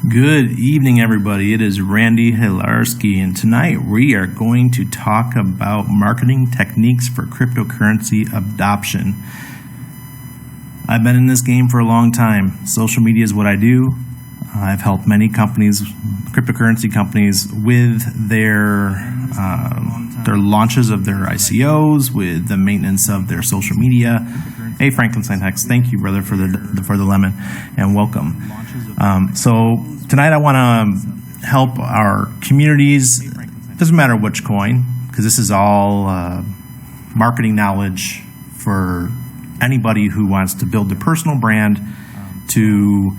Good evening, everybody. It is Randy Hilarski, and tonight we are going to talk about marketing techniques for cryptocurrency adoption. I've been in this game for a long time. Social media is what I do. I've helped many companies, cryptocurrency companies, with their launches of their ICOs, with the maintenance of their social media. Hey, Franklin Syntax, thank you, brother, for the lemon, and welcome. So tonight I want to help our communities. Doesn't matter which coin, because this is all marketing knowledge for anybody who wants to build their personal brand, to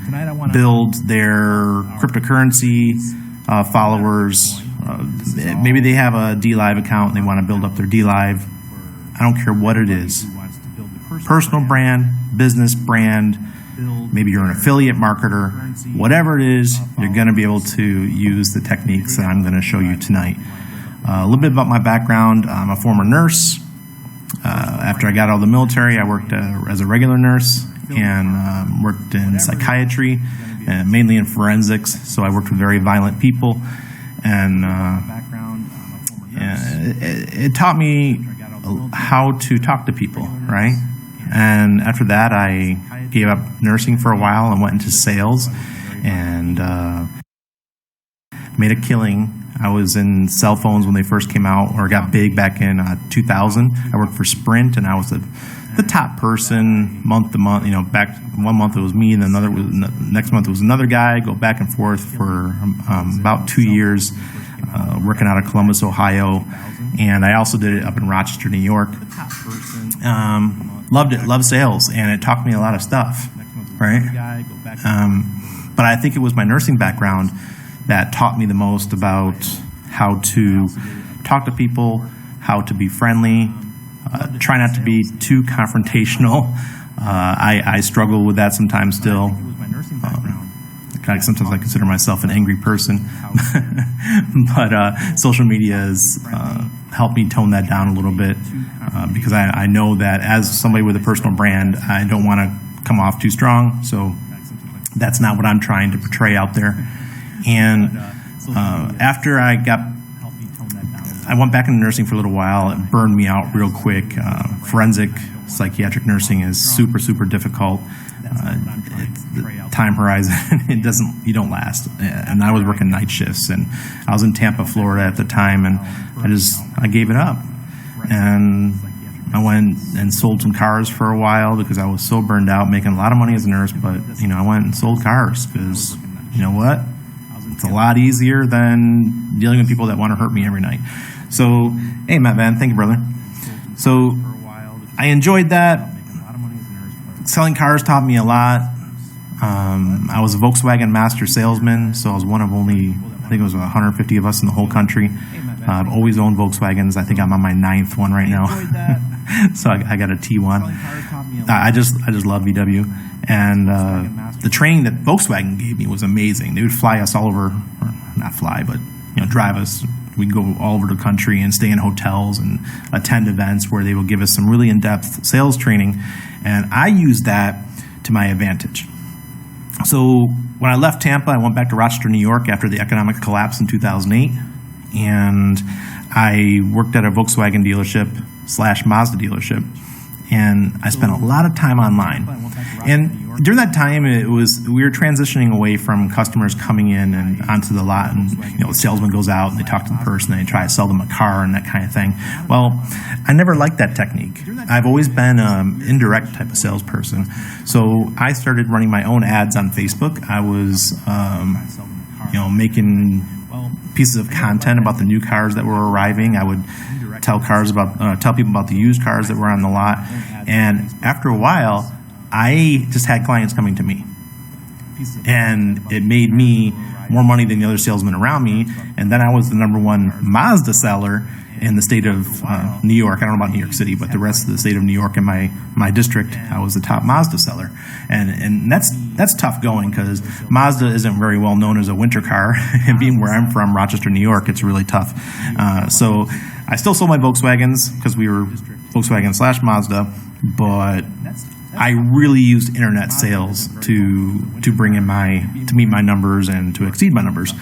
build their cryptocurrency followers. Maybe they have a DLive account and they want to build up their DLive. I don't care what it is. Personal brand, business brand, maybe you're an affiliate marketer, whatever it is, you're going to be able to use the techniques that I'm going to show you tonight. A little bit about my background. I'm a former nurse. After I got out of the military, I worked as a regular nurse and worked in psychiatry, and mainly in forensics. So I worked with very violent people, and it taught me how to talk to people, right? And after that, I gave up nursing for a while and went into sales and made a killing. I was in cell phones when they first came out, or got big back in 2000. I worked for Sprint, and I was the top person month to month. Back 1 month it was me, and then next month it was another guy. Go back and forth for about 2 years, working out of Columbus, Ohio, and I also did it up in Rochester, New York. Loved it, loved sales, and it taught me a lot of stuff, right? But I think it was my nursing background that taught me the most about how to talk to people, how to be friendly, try not to be too confrontational. I struggle with that sometimes still. Sometimes I consider myself an angry person, but social media has helped me tone that down a little bit because I know that as somebody with a personal brand, I don't want to come off too strong, so that's not what I'm trying to portray out there. And after I went back into nursing for a little while. It burned me out real quick. Forensic psychiatric nursing is super, super difficult. The time horizon, you don't last. And I was working night shifts, and I was in Tampa, Florida at the time, and I gave it up. And I went and sold some cars for a while because I was so burned out, making a lot of money as a nurse, but I went and sold cars because you know what? It's a lot easier than dealing with people that want to hurt me every night. So, hey, Matt Van, thank you, brother. So, I enjoyed that. Selling cars taught me a lot. I was a Volkswagen master salesman, so I was one of only, I think it was 150 of us in the whole country. I've always owned Volkswagens. I think I'm on my 9th one right now. So I got a T1. I just love VW. And the training that Volkswagen gave me was amazing. They would fly us all over, or not fly, but drive us. We'd go all over the country and stay in hotels and attend events where they would give us some really in-depth sales training. And I used that to my advantage. So when I left Tampa, I went back to Rochester, New York after the economic collapse in 2008. And I worked at a Volkswagen dealership / Mazda dealership. And I spent a lot of time online. And during that time, we were transitioning away from customers coming in and onto the lot, and the salesman goes out and they talk to the person and they try to sell them a car and that kind of thing. Well, I never liked that technique. I've always been an indirect type of salesperson. So I started running my own ads on Facebook. I was, making pieces of content about the new cars that were arriving. I would tell people about the used cars that were on the lot. And after a while, I just had clients coming to me. And it made me more money than the other salesmen around me. And then I was the #1 Mazda seller in the state of New York. I don't know about New York City, but the rest of the state of New York in my district, I was the top Mazda seller. And that's tough going because Mazda isn't very well known as a winter car. And being where I'm from, Rochester, New York, it's really tough. So I still sold my Volkswagens because we were Volkswagen / Mazda, but I really used internet sales to bring in to meet my numbers and to exceed my numbers.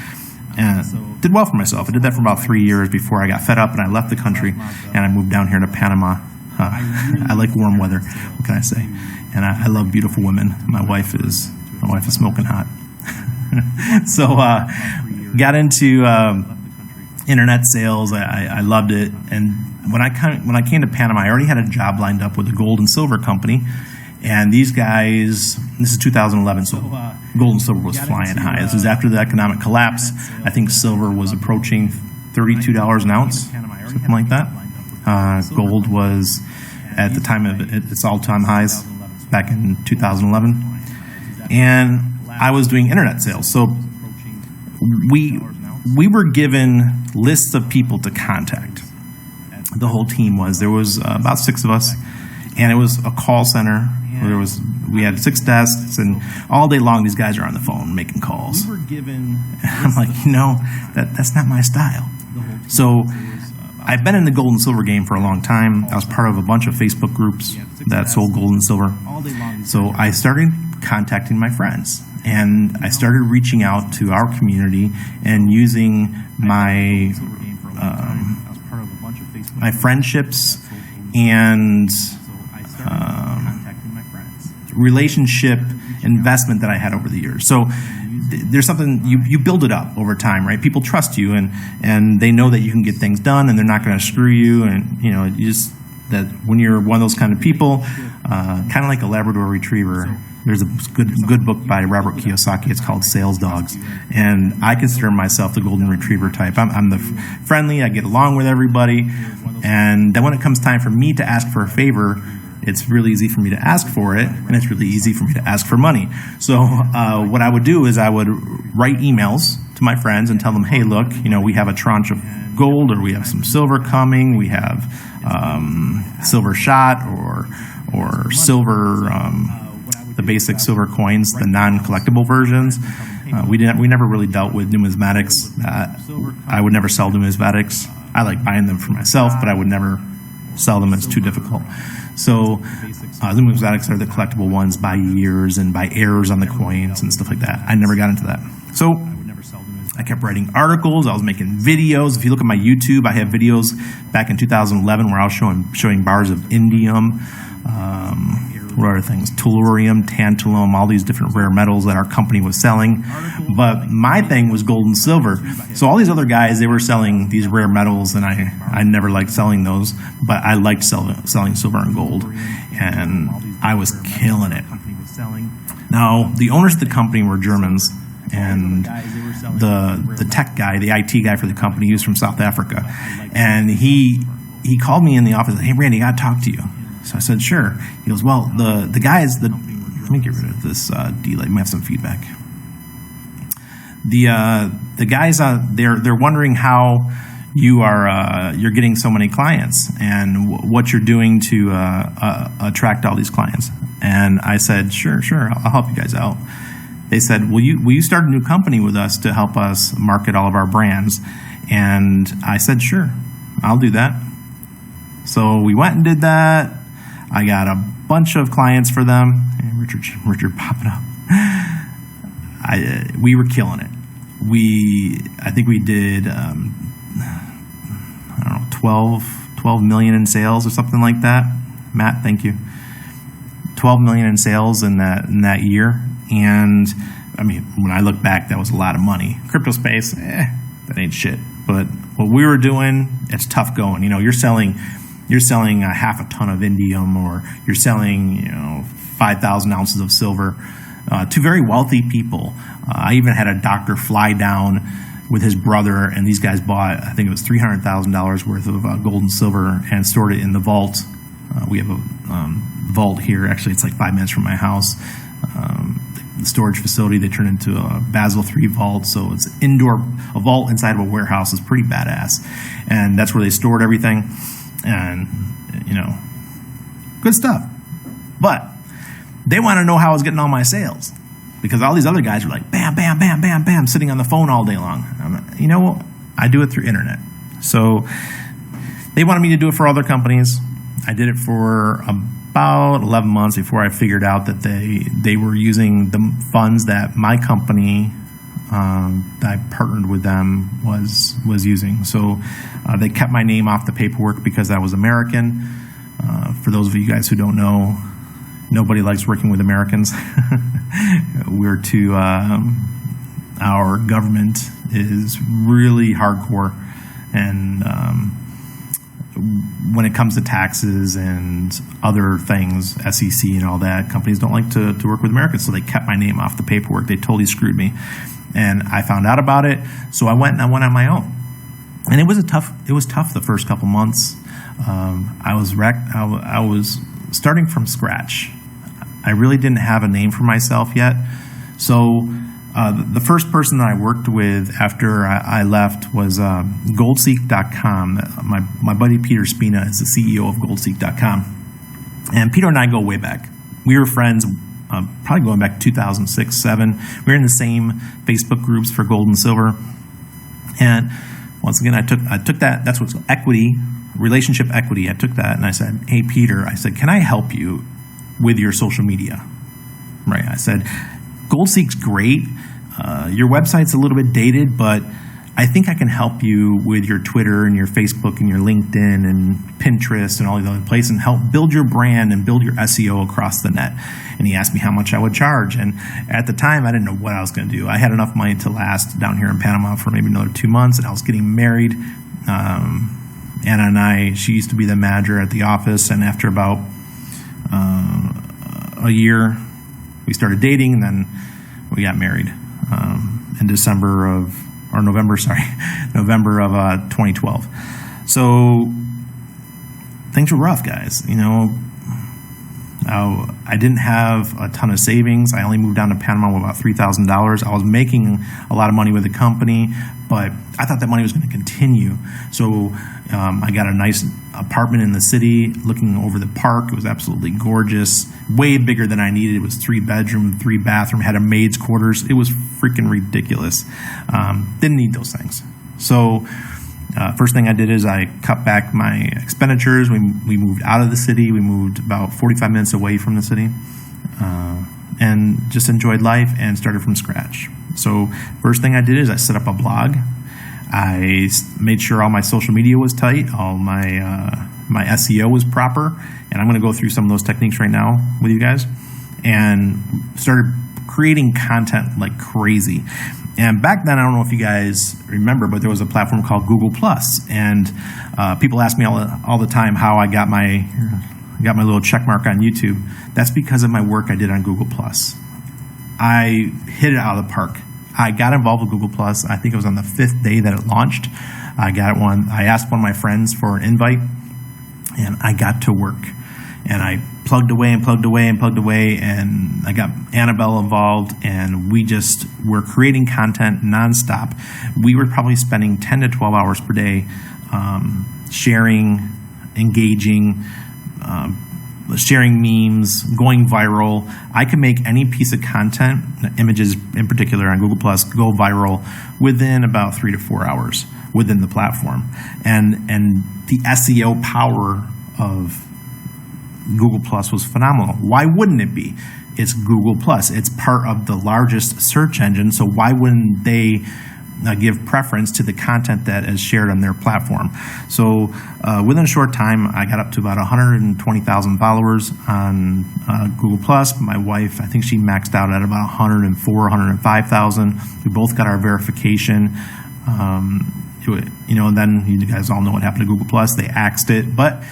And did well for myself. I did that for about 3 years before I got fed up and I left the country and I moved down here to Panama. I like warm weather. What can I say? And I love beautiful women. My wife is smoking hot. So got into internet sales. I loved it. And when I came to Panama, I already had a job lined up with a gold and silver company. And these guys, this is 2011, so gold and silver was flying high. This is after the economic collapse. I think silver was approaching $32 an ounce, something like that. Gold was at the time of its all-time highs back in 2011. And I was doing internet sales. So we were given lists of people to contact. The whole team was. There was about 6 of us, and it was a call center. We had 6 desks, and all day long these guys are on the phone making calls. I'm like, that's not my style. So I've been in the gold and silver game for a long time. I was part of a bunch of Facebook groups that sold gold and silver. So I started contacting my friends, and I started reaching out to our community and using my friendships and relationship investment that I had over the years. So there's something, you build it up over time, right? People trust you and they know that you can get things done and they're not going to screw you. And, you just, that when you're one of those kind of people, kind of like a Labrador Retriever, there's a good book by Robert Kiyosaki. It's called Sales Dogs. And I consider myself the golden retriever type. I'm the friendly, I get along with everybody. And then when it comes time for me to ask for a favor, it's really easy for me to ask for it, and it's really easy for me to ask for money. So what I would do is I would write emails to my friends and tell them, hey, look, we have a tranche of gold, or we have some silver coming, we have silver shot or silver, the basic silver coins, the non-collectible versions. We never really dealt with numismatics. I would never sell numismatics. I like buying them for myself, but I would never sell them. It's too difficult. So the numismatics are the collectible ones by years and by errors on the coins and stuff like that. I never got into that. So I kept writing articles. I was making videos. If you look at my YouTube, I have videos back in 2011 where I was showing bars of indium, what other things, tellurium, tantalum, all these different rare metals that our company was selling. But my thing was gold and silver. So all these other guys, they were selling these rare metals, and I never liked selling those, but I liked selling silver and gold, and I was killing it. Now, the owners of the company were Germans, and the tech guy, the IT guy for the company, he was from South Africa, and he called me in the office, hey, Randy, I got to talk to you. So I said, sure. He goes, well, the guys, let me get rid of this delay. We have some feedback. The guys, they're wondering how you're getting so many clients and what you're doing to attract all these clients. And I said, sure, I'll help you guys out. They said, will you start a new company with us to help us market all of our brands? And I said, sure, I'll do that. So we went and did that. I got a bunch of clients for them. And Richard popping up. We were killing it. I think we did, 12 million in sales or something like that. Matt, thank you. 12 million in sales in that year. And I mean, when I look back, that was a lot of money. Crypto space, that ain't shit. But what we were doing, it's tough going. You're selling a half a ton of indium, or you're selling 5,000 ounces of silver to very wealthy people. I even had a doctor fly down with his brother, and these guys bought, I think it was $300,000 worth of gold and silver and stored it in the vault. We have a vault here. Actually, it's like 5 minutes from my house. The storage facility, they turned into a Basel III vault, so it's a vault inside of a warehouse. Is pretty badass, and that's where they stored everything. And, good stuff. But they want to know how I was getting all my sales, because all these other guys were like, bam, bam, bam, bam, bam, sitting on the phone all day long. I do it through internet. So they wanted me to do it for other companies. I did it for about 11 months before I figured out that they were using the funds that my company that I partnered with them was using. So they kept my name off the paperwork because I was American. For those of you guys who don't know, nobody likes working with Americans. Our government is really hardcore, and when it comes to taxes and other things, SEC and all that, companies don't like to work with Americans, so they kept my name off the paperwork. They totally screwed me, and I found out about it, so I went on my own, and it was tough the first couple months. I was wrecked. I was starting from scratch. I really didn't have a name for myself yet, so the first person that I worked with after I left was goldseek.com. My buddy Peter Spina is the CEO of goldseek.com. And Peter and I go way back. We were friends probably going back to 2006, 2007. We were in the same Facebook groups for gold and silver. And once again, I took that. That's what's equity, relationship equity. I took that and I said, hey, Peter, I said, can I help you with your social media? Right. I said, GoldSeek's great. Your website's a little bit dated, but I think I can help you with your Twitter and your Facebook and your LinkedIn and Pinterest and all these other places and help build your brand and build your SEO across the net. And he asked me how much I would charge. And at the time, I didn't know what I was going to do. I had enough money to last down here in Panama for maybe another 2 months, and I was getting married. Anna and I, she used to be the manager at the office, and after about a year, we started dating, and then we got married in November of 2012. So things were rough, guys. You know, I didn't have a ton of savings. I only moved down to Panama with about $3,000. I was making a lot of money with the company, but I thought that money was going to continue. So I got a nice apartment in the city looking over the park. It was absolutely gorgeous, way bigger than I needed. It was 3-bedroom, 3-bathroom, had a maid's quarters. It was freaking ridiculous. Didn't need those things. So first thing I did is I cut back my expenditures. We moved out of the city. We moved about 45 minutes away from the city, and just enjoyed life and started from scratch. So first thing I did is I set up a blog. I made sure all my social media was tight, all my SEO was proper, and I'm going to go through some of those techniques right now with you guys, and started creating content like crazy. And back then, I don't know if you guys remember, but there was a platform called Google+, and people ask me all the time how I got my little check mark on YouTube. That's because of my work I did on Google+. I hit it out of the park. I got involved with Google+. I think it was on the 5th day that it launched. I asked one of my friends for an invite, and I got to work. And I plugged away, and I got Annabelle involved, and we just were creating content nonstop. We were probably spending 10 to 12 hours per day sharing, engaging, sharing memes, going viral. I could make any piece of content, images in particular on Google+, go viral within about 3 to 4 hours within the platform. And the SEO power of Google Plus was phenomenal. Why wouldn't it be? It's Google Plus. It's part of the largest search engine, so why wouldn't they give preference to the content that is shared on their platform? So within a short time, I got up to about 120,000 followers on Google Plus. My wife, I think she maxed out at about 105,000. We both got our verification. And then you guys all know what happened to Google Plus. They axed it, but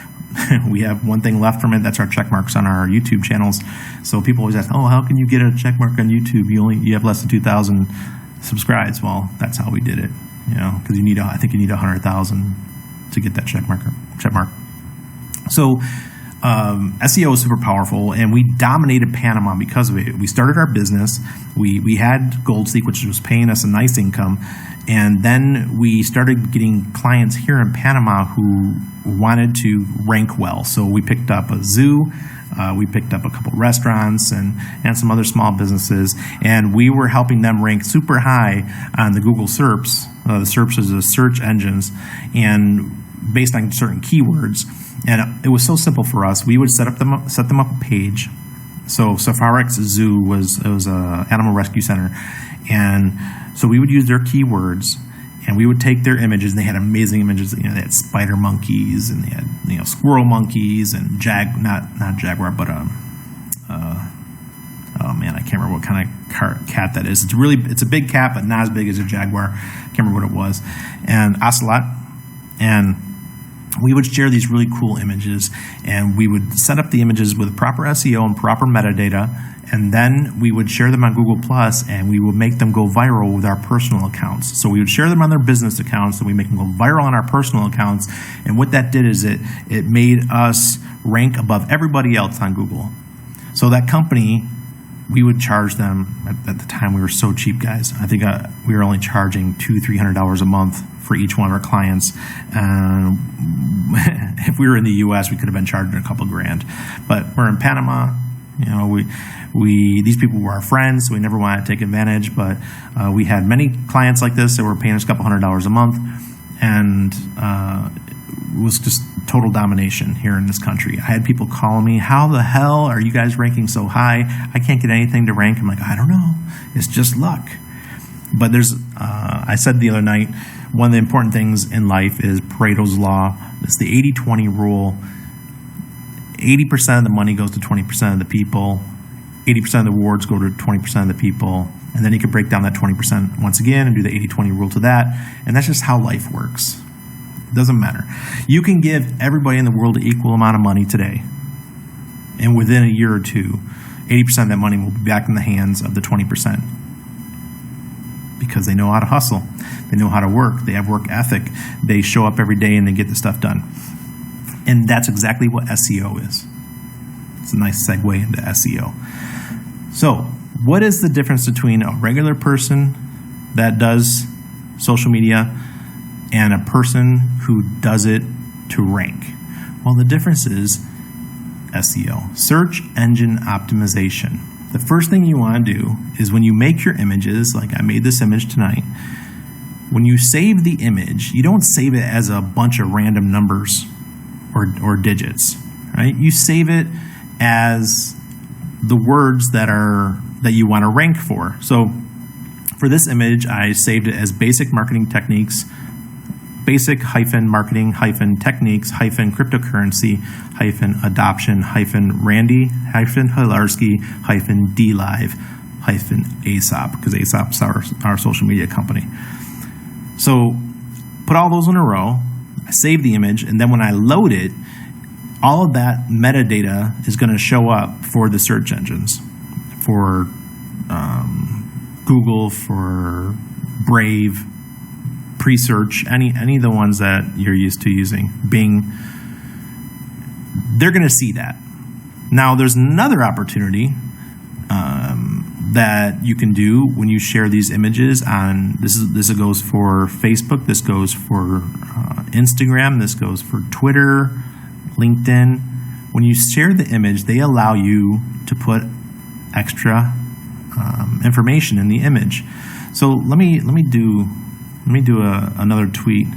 we have one thing left from it. That's our check marks on our YouTube channels. So people always ask, "Oh, how can you get a check mark on YouTube? You have less than 2,000 subscribes." Well, that's how we did it. Because I think you need 100,000 to get that check mark. So SEO is super powerful, and we dominated Panama because of it. We started our business. We had GoldSeek, which was paying us a nice income, and then we started getting clients here in Panama who wanted to rank well. So we picked up a zoo, we picked up a couple restaurants and some other small businesses, and we were helping them rank super high on the Google SERPs. The SERPs is the search engines, and based on certain keywords. And it was so simple for us. We would set them up a page. So Safarex Zoo was a animal rescue center, and so we would use their keywords, and we would take their images. And they had amazing images. They had spider monkeys, and they had squirrel monkeys, and not jaguar, but oh man, I can't remember what kind of cat that is. It's a big cat, but not as big as a jaguar. I can't remember what it was. And ocelot, and we would share these really cool images, and we would set up the images with proper SEO and proper metadata, and then we would share them on Google+, and we would make them go viral with our personal accounts. So we would share them on their business accounts, and we make them go viral on our personal accounts, and what that did is it made us rank above everybody else on Google. So that company, we would charge them, at the time we were so cheap, guys. I think we were only charging $200-300 a month for each one of our clients. If we were in the U.S., we could have been charging a couple grand. But we're in Panama. These people were our friends, so we never wanted to take advantage. But we had many clients like this that were paying us a couple $100s a month, and it was just total domination here in this country. I had people calling me, "How the hell are you guys ranking so high? I can't get anything to rank." I'm like, "I don't know. It's just luck." But I said the other night, one of the important things in life is Pareto's law. It's the 80-20 rule. 80% of the money goes to 20% of the people. 80% of the awards go to 20% of the people. And then you can break down that 20% once again and do the 80-20 rule to that. And that's just how life works. It doesn't matter. You can give everybody in the world an equal amount of money today. And within a year or two, 80% of that money will be back in the hands of the 20%. Because they know how to hustle. They know how to work. They have work ethic. They show up every day and they get the stuff done. And that's exactly what SEO is. It's a nice segue into SEO. So, what is the difference between a regular person that does social media and a person who does it to rank? Well, the difference is SEO, search engine optimization. The first thing you want to do is when you make your images, like I made this image tonight, when you save the image, you don't save it as a bunch of random numbers or digits, right? You save it as the words that you want to rank for. So for this image, I saved it as basic marketing techniques, basic-marketing-techniques, cryptocurrency-adoption, Randy, Hilarski, DLive, ASAP, because ASAP's our social media company. So put all those in a row, I save the image, and then when I load it, all of that metadata is going to show up for the search engines, for Google, for Brave, pre-search, any of the ones that you're used to using, Bing. They're going to see that. Now, there's another opportunity that you can do when you share these images on, this goes for Facebook, this goes for Instagram, this goes for Twitter, LinkedIn. When you share the image, they allow you to put extra information in the image. So let me do another tweet.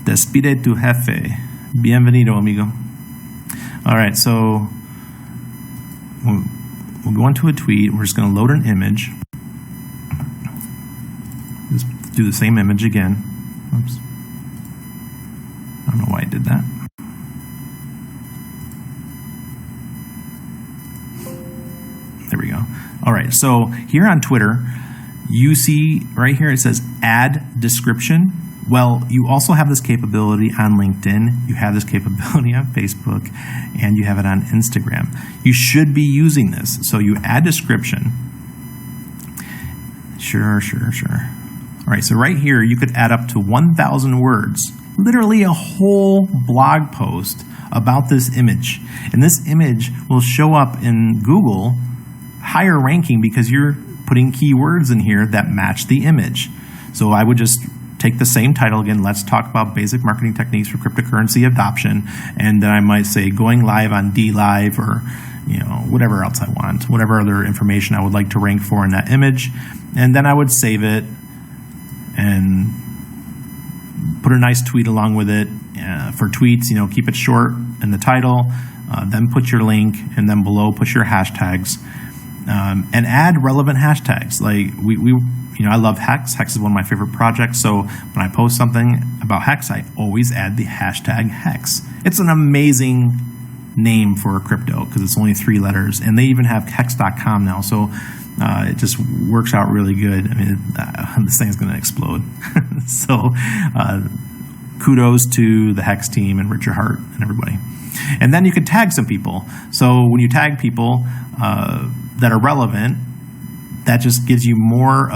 Despide tu jefe. Bienvenido, amigo. All right, so we'll go into a tweet. We're just going to load an image. Just do the same image again. Oops. I don't know why I did that. There we go. All right, so here on Twitter, you see right here it says add description. Well, you also have this capability on LinkedIn, you have this capability on Facebook, and you have it on Instagram. You should be using this. So you add description. Sure. All right, so right here you could add up to 1,000 words, literally a whole blog post about this image. And this image will show up in Google higher ranking because you're putting keywords in here that match the image. So I would just take the same title again, let's talk about basic marketing techniques for cryptocurrency adoption, and then I might say going live on DLive, or whatever else I want, whatever other information I would like to rank for in that image, and then I would save it and Put a nice tweet along with it. For tweets, keep it short in the title, then put your link, and then below put your hashtags, and add relevant hashtags. Like I love HEX. HEX is one of my favorite projects. So when I post something about HEX, I always add the hashtag HEX. It's an amazing name for a crypto because it's only 3 letters, and they even have hex.com now. So it just works out really good. I mean, this thing is going to explode. So kudos to the HEX team and Richard Hart and everybody. And then you can tag some people. So when you tag people that are relevant, that just gives you more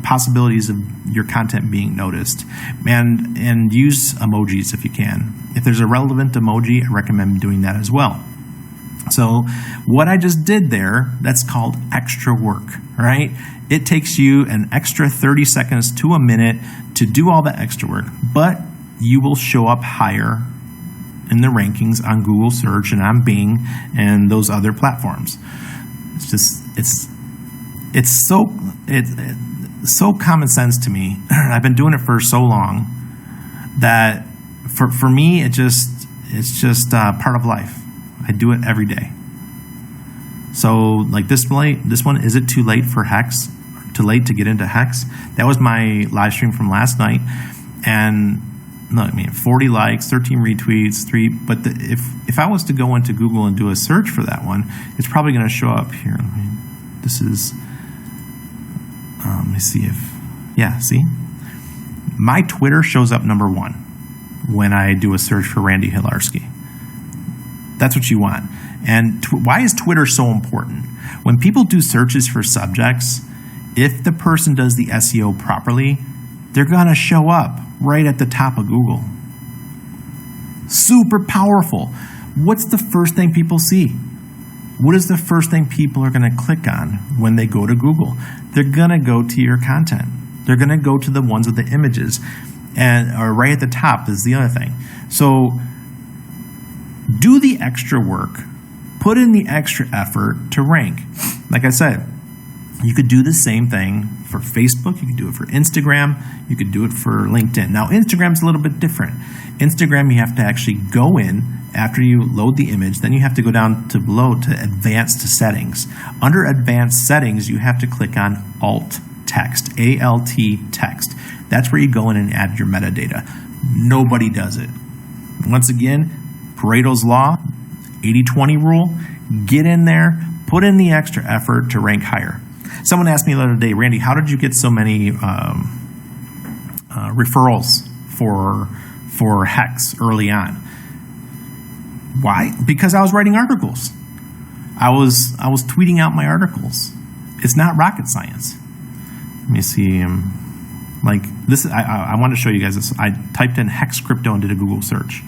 possibilities of your content being noticed. And use emojis if you can. If there's a relevant emoji, I recommend doing that as well. So what I just did there, that's called extra work, right? It takes you an extra 30 seconds to a minute to do all the extra work, but you will show up higher in the rankings on Google search and on Bing and those other platforms. It's so common sense to me. I've been doing it for so long that for me, it's just part of life. I do it every day. So like this one, is it too late for HEX? Too late to get into HEX? That was my live stream from last night, and 40 likes, 13 retweets, 3. But if I was to go into Google and do a search for that one, it's probably going to show up here. This is. Let me see see. My Twitter shows up number 1 when I do a search for Randy Hilarski. That's what you want. And why is Twitter so important? When people do searches for subjects, if the person does the SEO properly, they're going to show up right at the top of Google. Super powerful. What's the first thing people see? What is the first thing people are going to click on when they go to Google? They're going to go to your content. They're going to go to the ones with the images. Or right at the top is the other thing. So do the extra work. Put in the extra effort to rank. Like I said, you could do the same thing for Facebook. You could do it for Instagram. You could do it for LinkedIn. Now, Instagram's a little bit different. Instagram, you have to actually go in after you load the image. Then you have to go down to below to advanced settings. Under advanced settings, you have to click on alt text, ALT text. That's where you go in and add your metadata. Nobody does it. Once again, Pareto's Law, 80-20 rule, get in there, put in the extra effort to rank higher. Someone asked me the other day, Randy, how did you get so many referrals for HEX early on? Why? Because I was writing articles. I was tweeting out my articles. It's not rocket science. Let me see. Like this, I want to show you guys this. I typed in HEX crypto and did a Google search.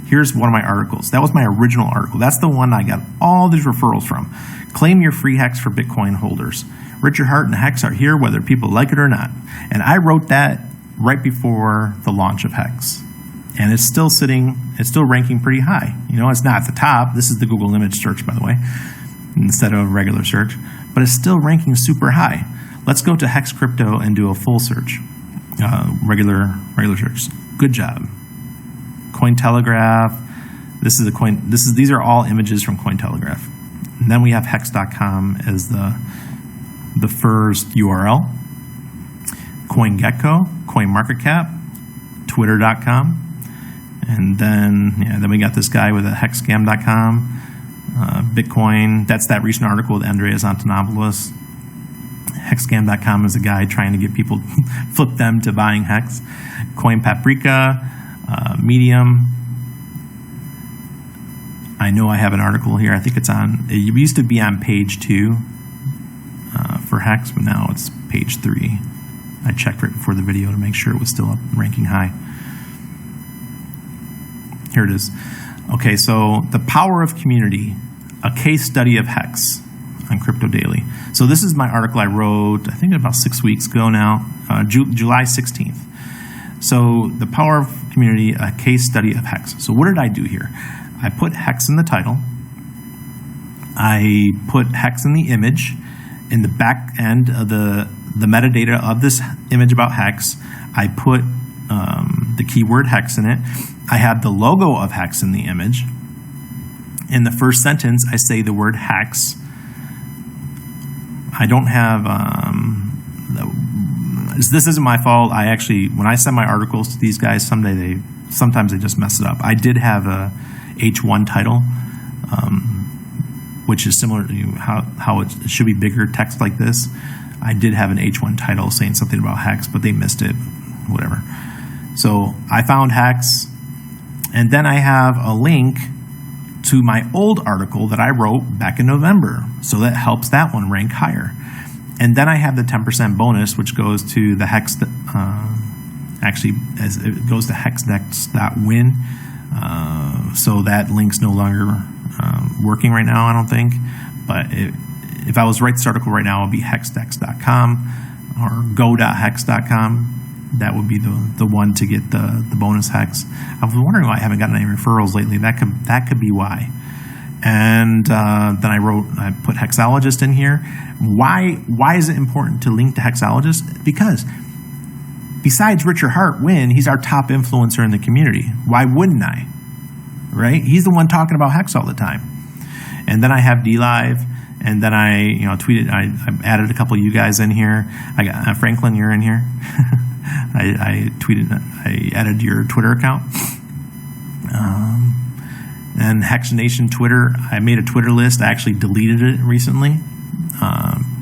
Here's one of my articles. That was my original article. That's the one I got all these referrals from. Claim your free HEX for Bitcoin holders. Richard Hart and HEX are here whether people like it or not. And I wrote that right before the launch of HEX. And it's still ranking pretty high. It's not at the top. This is the Google image search, by the way, instead of regular search. But it's still ranking super high. Let's go to HEX crypto and do a full search. Regular search. Good job. Cointelegraph. These are all images from Cointelegraph. And then we have hex.com as the first URL. CoinGecko, CoinMarketCap, Twitter.com, and then we got this guy with a hexscam.com, Bitcoin. That's that recent article with Andreas Antonopoulos. Hexscam.com is a guy trying to get people flip them to buying HEX. Coin Paprika, Medium. I know I have an article here. I think it used to be on page 2 for HEX, but now it's page 3. I checked right before the video to make sure it was still up ranking high. Here it is. Okay, so the power of community, a case study of HEX on Crypto Daily. So this is my article I wrote, I think about 6 weeks ago now, July 16th. So the power of community, a case study of HEX. So what did I do here? I put HEX in the title. I put HEX in the image. In the back end of the metadata of this image about HEX, I put the keyword HEX in it. I have the logo of HEX in the image. In the first sentence, I say the word HEX. I don't have, this isn't my fault. I actually, when I send my articles to these guys, sometimes they just mess it up. I did have a H1 title, which is similar to how it should be bigger text like this. I did have an H1 title saying something about HEX, but they missed it, whatever. So I found HEX, and then I have a link to my old article that I wrote back in November. So that helps that one rank higher. And then I have the 10% bonus, which goes to the HEX, actually, as it goes to hexdex.win. So that link's no longer working right now, I don't think. But if I was to write this article right now, it would be hexdex.com or go.hex.com. That would be the one to get the bonus HEX. I was wondering why I haven't gotten any referrals lately. That could be why. And then I put Hexologist in here. Why is it important to link to Hexologist? Because besides Richard Hart Wynn, he's our top influencer in the community. Why wouldn't I? Right? He's the one talking about HEX all the time. And then I have DLive. And then I tweeted. I added a couple of you guys in here. I got Franklin. You're in here. I tweeted. I added your Twitter account. And Hex Nation Twitter. I made a Twitter list. I actually deleted it recently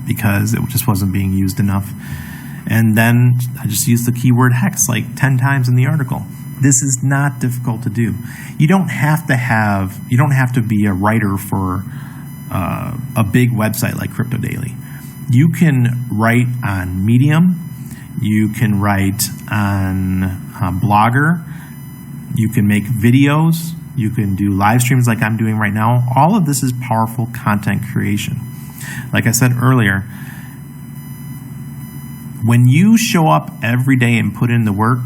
because it just wasn't being used enough. And then I just used the keyword HEX like 10 times in the article. This is not difficult to do. You don't have to be a writer for a big website like Crypto Daily. You can write on Medium. You can write on Blogger. You can make videos. You can do live streams like I'm doing right now. All of this is powerful content creation. Like I said earlier, when you show up every day and put in the work,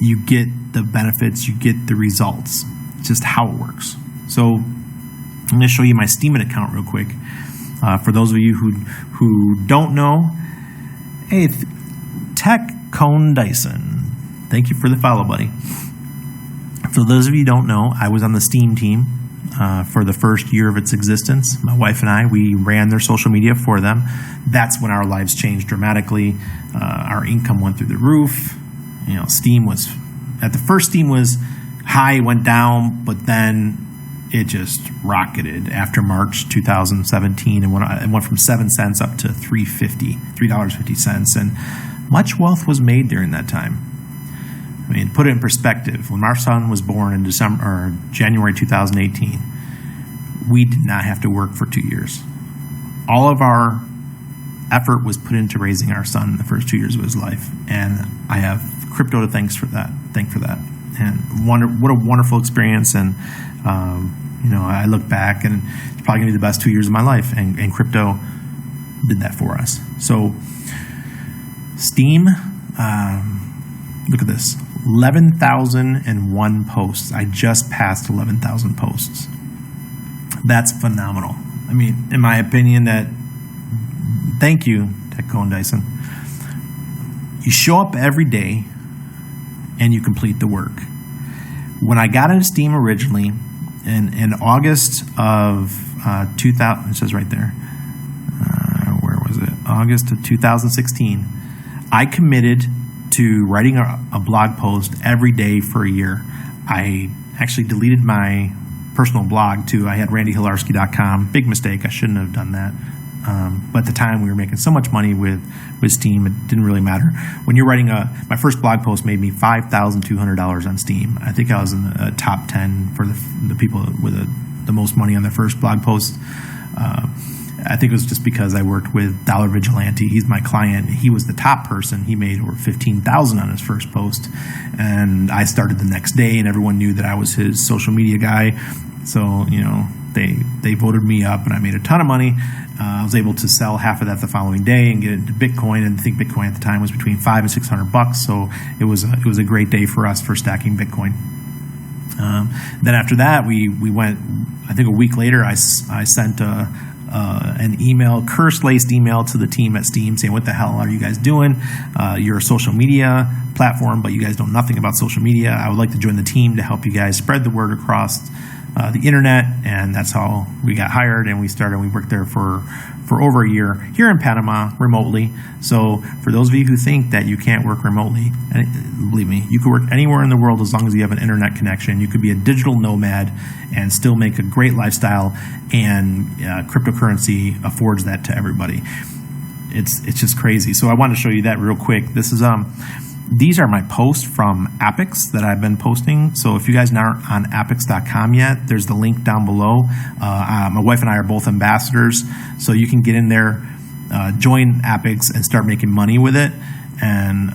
you get the benefits, you get the results. It's just how it works. So I'm going to show you my Steemit account real quick. For those of you who don't know, hey, Tech Cone Dyson, thank you for the follow, buddy. For those of you who don't know, I was on the Steem team for the first year of its existence. My wife and I, we ran their social media for them. That's when our lives changed dramatically. Our income went through the roof. Steem was, at the first Steem was high, went down, but then it just rocketed after March 2017 and it went from 7 cents up to $3.50, and much wealth was made during that time. I mean, put it in perspective, when our son was born in January 2018, we did not have to work for 2 years. All of our effort was put into raising our son in the first 2 years of his life, and I have crypto to thank for that. And what a wonderful experience. And I look back, and it's probably gonna be the best 2 years of my life, and crypto did that for us. So Steem, look at this, 11,001 posts. I just passed 11,000 posts. That's phenomenal. I mean, in my opinion, thank you, Tech Cone Dyson. You show up every day and you complete the work. When I got into Steem originally, in August of 2000, it says right there, where was it? August of 2016, I committed to writing a blog post every day for a year. I actually deleted my personal blog too. I had randyhilarski.com. Big mistake. I shouldn't have done that. But at the time, we were making so much money with Steem, it didn't really matter. When you're writing my first blog post made me $5,200 on Steem. I think I was in the top 10 for the people with the most money on their first blog post. I think it was just because I worked with Dollar Vigilante. He's my client. He was the top person. He made over $15,000 on his first post. And I started the next day, and everyone knew that I was his social media guy. So, they voted me up, and I made a ton of money. I was able to sell half of that the following day and get into Bitcoin. And I think Bitcoin at the time was between $500 and $600. So it was a great day for us for stacking Bitcoin. Then after that, we went. I think a week later, I sent a an email, curse-laced email to the team at Steam saying, what the hell are you guys doing? You're a social media platform, but you guys know nothing about social media. I would like to join the team to help you guys spread the word across the internet. And that's how we got hired, and we worked there for over a year here in Panama remotely. So for those of you who think that you can't work remotely, believe me, you could work anywhere in the world as long as you have an internet connection. You could be a digital nomad and still make a great lifestyle, and cryptocurrency affords that to everybody. It's just crazy. So I want to show you that real quick. This is these are my posts from Apex that I've been posting. So if you guys aren't on apex.com yet, there's the link down below. My wife and I are both ambassadors, so you can get in there, join Apex, and start making money with it. And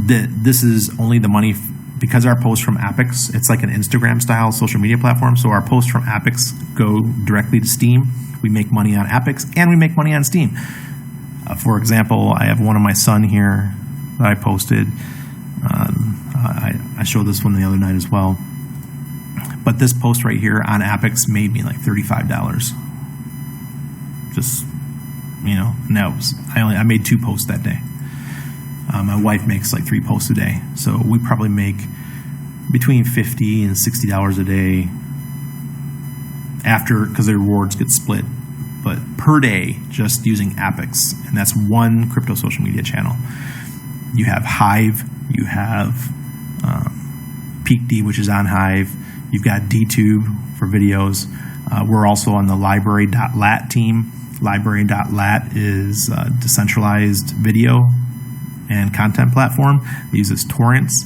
this is only the money because our posts from Apex, it's like an Instagram style social media platform. So our posts from Apex go directly to Steam. We make money on Apex and we make money on Steam. For example, I have one of my son here that I posted. I showed this one the other night as well. But this post right here on Apex made me like $35. Just, and that was, I made 2 posts that day. My wife makes like 3 posts a day. So we probably make between $50 and $60 a day because the rewards get split. But per day, just using Apex. And that's one crypto social media channel. You have Hive, you have PeakD, which is on Hive. You've got DTube for videos. We're also on the library.lat team. Library.lat is a decentralized video and content platform. It uses torrents.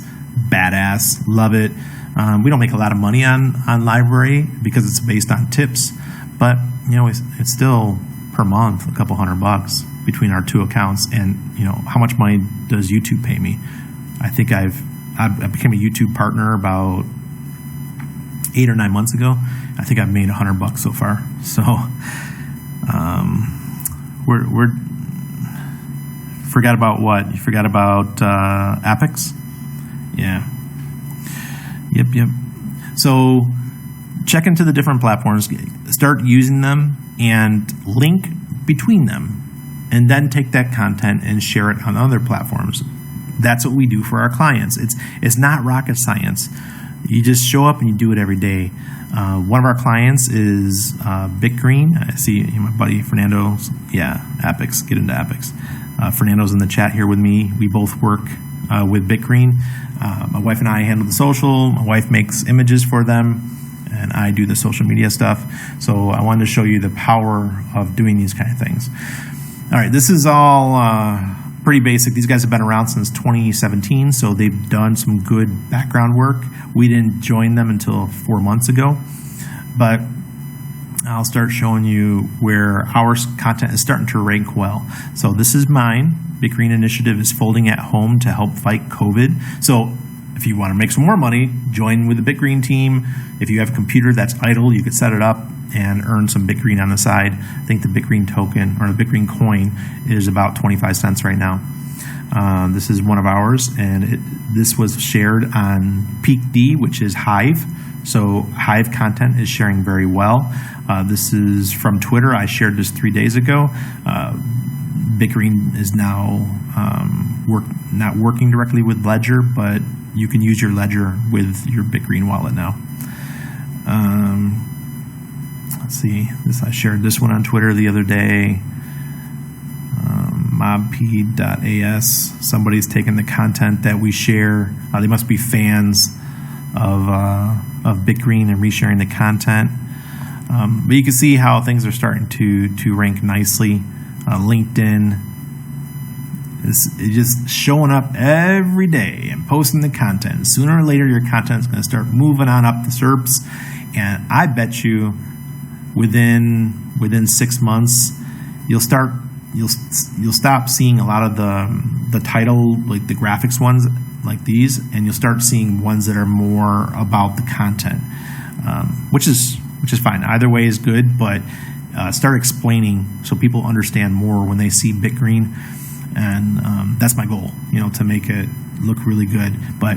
Badass. Love it. We don't make a lot of money on Library because it's based on tips. But, it's still per month a couple $100 between our 2 accounts. And how much money does YouTube pay me? I think I became a YouTube partner about 8 or 9 months ago. I think I've made $100 so far. So we're forgot about what? You forgot about Apex? Yeah. Yep. So check into the different platforms, start using them, and link between them. And then take that content and share it on other platforms. That's what we do for our clients. It's not rocket science. You just show up and you do it every day. One of our clients is BitGreen. I see my buddy Fernando. Yeah, Apex. Get into Apex. Fernando's in the chat here with me. We both work with BitGreen. My wife and I handle the social. My wife makes images for them, and I do the social media stuff. So I wanted to show you the power of doing these kind of things. All right, this is all pretty basic. These guys have been around since 2017, so they've done some good background work. We didn't join them until 4 months ago, but I'll start showing you where our content is starting to rank well. So this is mine. BitGreen Initiative is folding at home to help fight COVID. So if you want to make some more money, join with the BitGreen team. If you have a computer that's idle, you could set it up and earn some BitGreen on the side. I think the BitGreen token or the BitGreen coin is about 25 cents right now. This is one of ours, and this was shared on PeakD, which is Hive. So Hive content is sharing very well. This is from Twitter. I shared this 3 days ago. BitGreen is now not working directly with Ledger, but you can use your Ledger with your BitGreen wallet now. Let's see. I shared this one on Twitter the other day. Mobp.as. Somebody's taken the content that we share. They must be fans of BitGreen and resharing the content. But you can see how things are starting to rank nicely. LinkedIn is just showing up every day and posting the content. Sooner or later, your content is going to start moving on up the SERPs, and I bet you within 6 months, you'll stop seeing a lot of the title, like the graphics ones like these, and you'll start seeing ones that are more about the content, which is fine. Either way is good, but start explaining so people understand more when they see BitGreen, and that's my goal, to make it look really good. But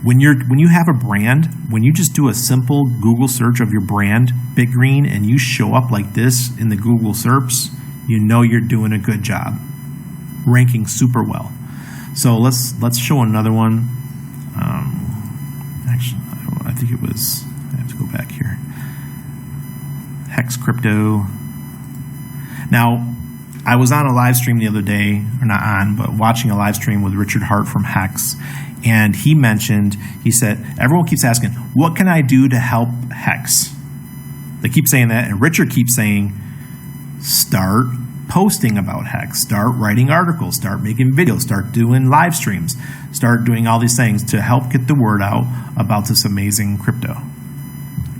when you have a brand, when you just do a simple Google search of your brand, Big Green, and you show up like this in the Google SERPs, you know you're doing a good job, ranking super well. So let's show another one. Actually, I think it was. I have to go back here. HEX Crypto. Now, I was on a live stream the other day, or not on, but watching a live stream with Richard Hart from HEX. And he said, everyone keeps asking, what can I do to help HEX? They keep saying that, and Richard keeps saying, start posting about HEX, start writing articles, start making videos, start doing live streams, start doing all these things to help get the word out about this amazing crypto.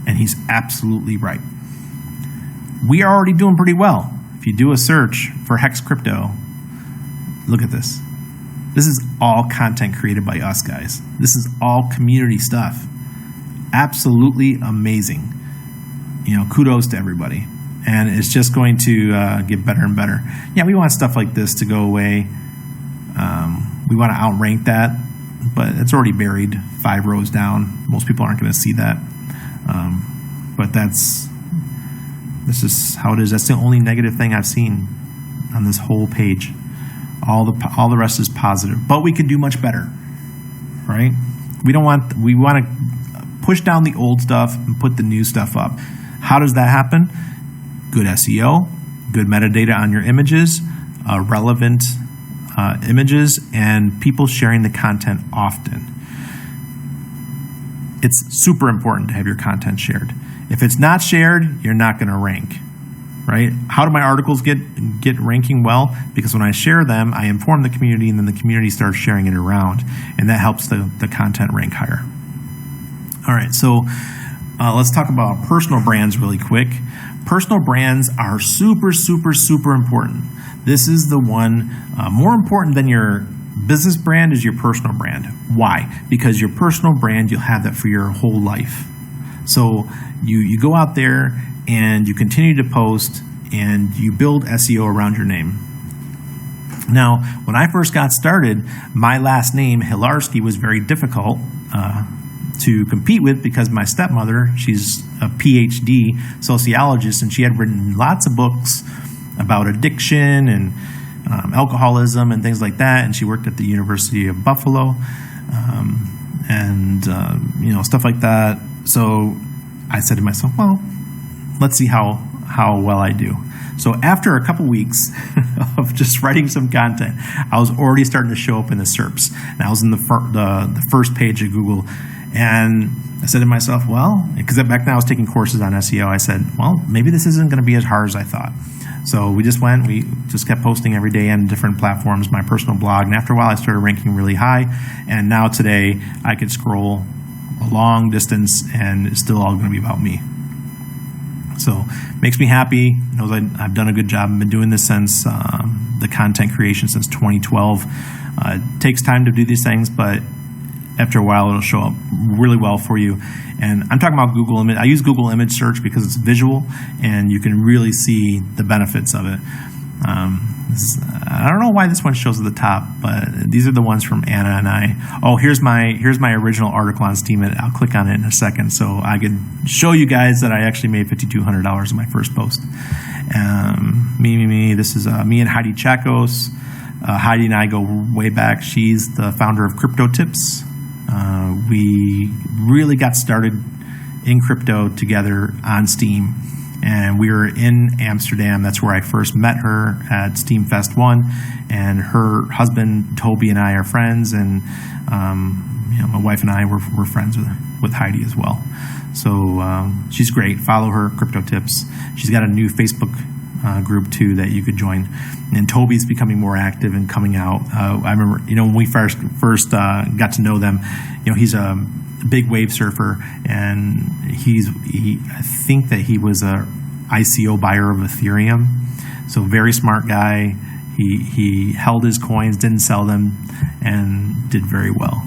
And he's absolutely right. We are already doing pretty well. If you do a search for HEX Crypto, look at this. This is all content created by us, guys. This is all community stuff. Absolutely amazing. Kudos to everybody. And it's just going to get better and better. Yeah, we want stuff like this to go away. We want to outrank that, but it's already buried 5 rows down. Most people aren't going to see that. But this is how it is. That's the only negative thing I've seen on this whole page. All the rest is positive, but we could do much better, right? We want to push down the old stuff and put the new stuff up. How does that happen? Good SEO, good metadata on your images, relevant images, and people sharing the content often. It's super important to have your content shared. If it's not shared, you're not going to rank. Right? How do my articles get ranking well? Because when I share them, I inform the community, and then the community starts sharing it around, and that helps the content rank higher. All right, so let's talk about personal brands really quick. Personal brands are super, super, super important. This is the one more important than your business brand is your personal brand. Why? Because your personal brand, you'll have that for your whole life. So you go out there and you continue to post and you build SEO around your name. Now, when I first got started, my last name, Hilarski, was very difficult to compete with because my stepmother, she's a PhD sociologist, and she had written lots of books about addiction and alcoholism and things like that, and she worked at the University of Buffalo and stuff like that. So I said to myself, well, let's see how well I do. So after a couple weeks of just writing some content, I was already starting to show up in the SERPs. And I was in the first page of Google. And I said to myself, well, because back then I was taking courses on SEO, I said, well, maybe this isn't going to be as hard as I thought. So we just kept posting every day on different platforms, my personal blog. And after a while, I started ranking really high. And now today, I could scroll a long distance and it's still all going to be about me. So makes me happy. Knows I've done a good job. I've been doing this since the content creation since 2012. It takes time to do these things, but after a while, it'll show up really well for you. And I'm talking about Google Image. I use Google Image Search because it's visual, and you can really see the benefits of it. I don't know why this one shows at the top, but these are the ones from Anna and I. Oh, here's my original article on Steemit. I'll click on it in a second so I can show you guys that I actually made $5,200 in my first post. Me. This is me and Heidi Chakos. Heidi and I go way back. She's the founder of Crypto Tips. We really got started in crypto together on Steam. And we were in Amsterdam. That's where I first met her at Steam Fest 1. And her husband, Toby, and I are friends. And my wife and I were friends with Heidi as well. So she's great. Follow her, Crypto Tips. She's got a new Facebook group, too, that you could join. And Toby's becoming more active and coming out. I remember, when we first got to know them, he's a big wave surfer, and I think that he was a ICO buyer of Ethereum. So very smart guy. He held his coins, didn't sell them, and did very well.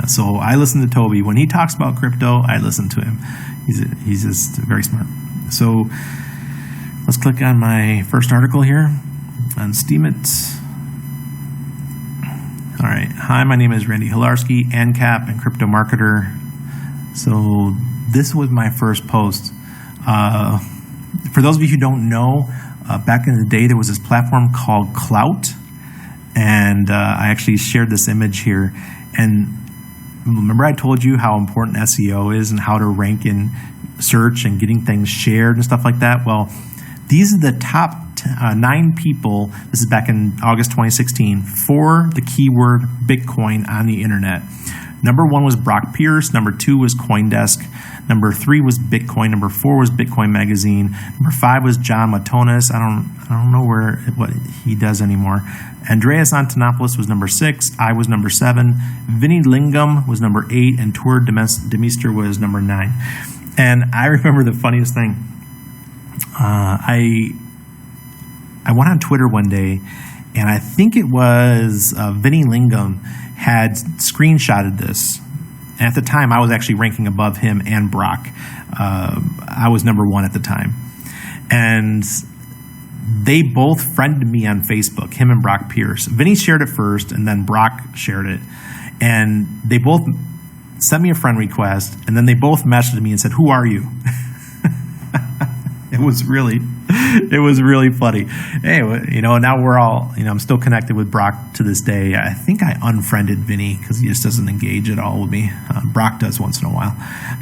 So I listen to Toby. When he talks about crypto, I listen to him. He's just very smart. So let's click on my first article here on Steemit. All right. Hi, my name is Randy Hilarski, ANCAP and crypto marketer. So this was my first post. For those of you who don't know, back in the day there was this platform called Clout, and I actually shared this image here. And remember I told you how important SEO is and how to rank in search and getting things shared and stuff like that? Well, these are the top 9 people, this is back in August 2016, for the keyword Bitcoin on the internet. Number 1 was Brock Pierce. Number 2 was CoinDesk. Number 3 was Bitcoin. Number 4 was Bitcoin Magazine. Number 5 was John Matonis. I don't know what he does anymore. Andreas Antonopoulos was number 6. I was number 7. Vinny Lingam was number 8. And Tor Demister was number 9. And I remember the funniest thing. I went on Twitter one day, and I think it was Vinny Lingam had screenshotted this. And at the time, I was actually ranking above him and Brock. I was number 1 at the time. And they both friended me on Facebook, him and Brock Pierce. Vinny shared it first, and then Brock shared it. And they both sent me a friend request, and then they both messaged me and said, "Who are you?" It was really funny. Anyway, now we're all, I'm still connected with Brock to this day. I think I unfriended Vinny because he just doesn't engage at all with me. Brock does once in a while.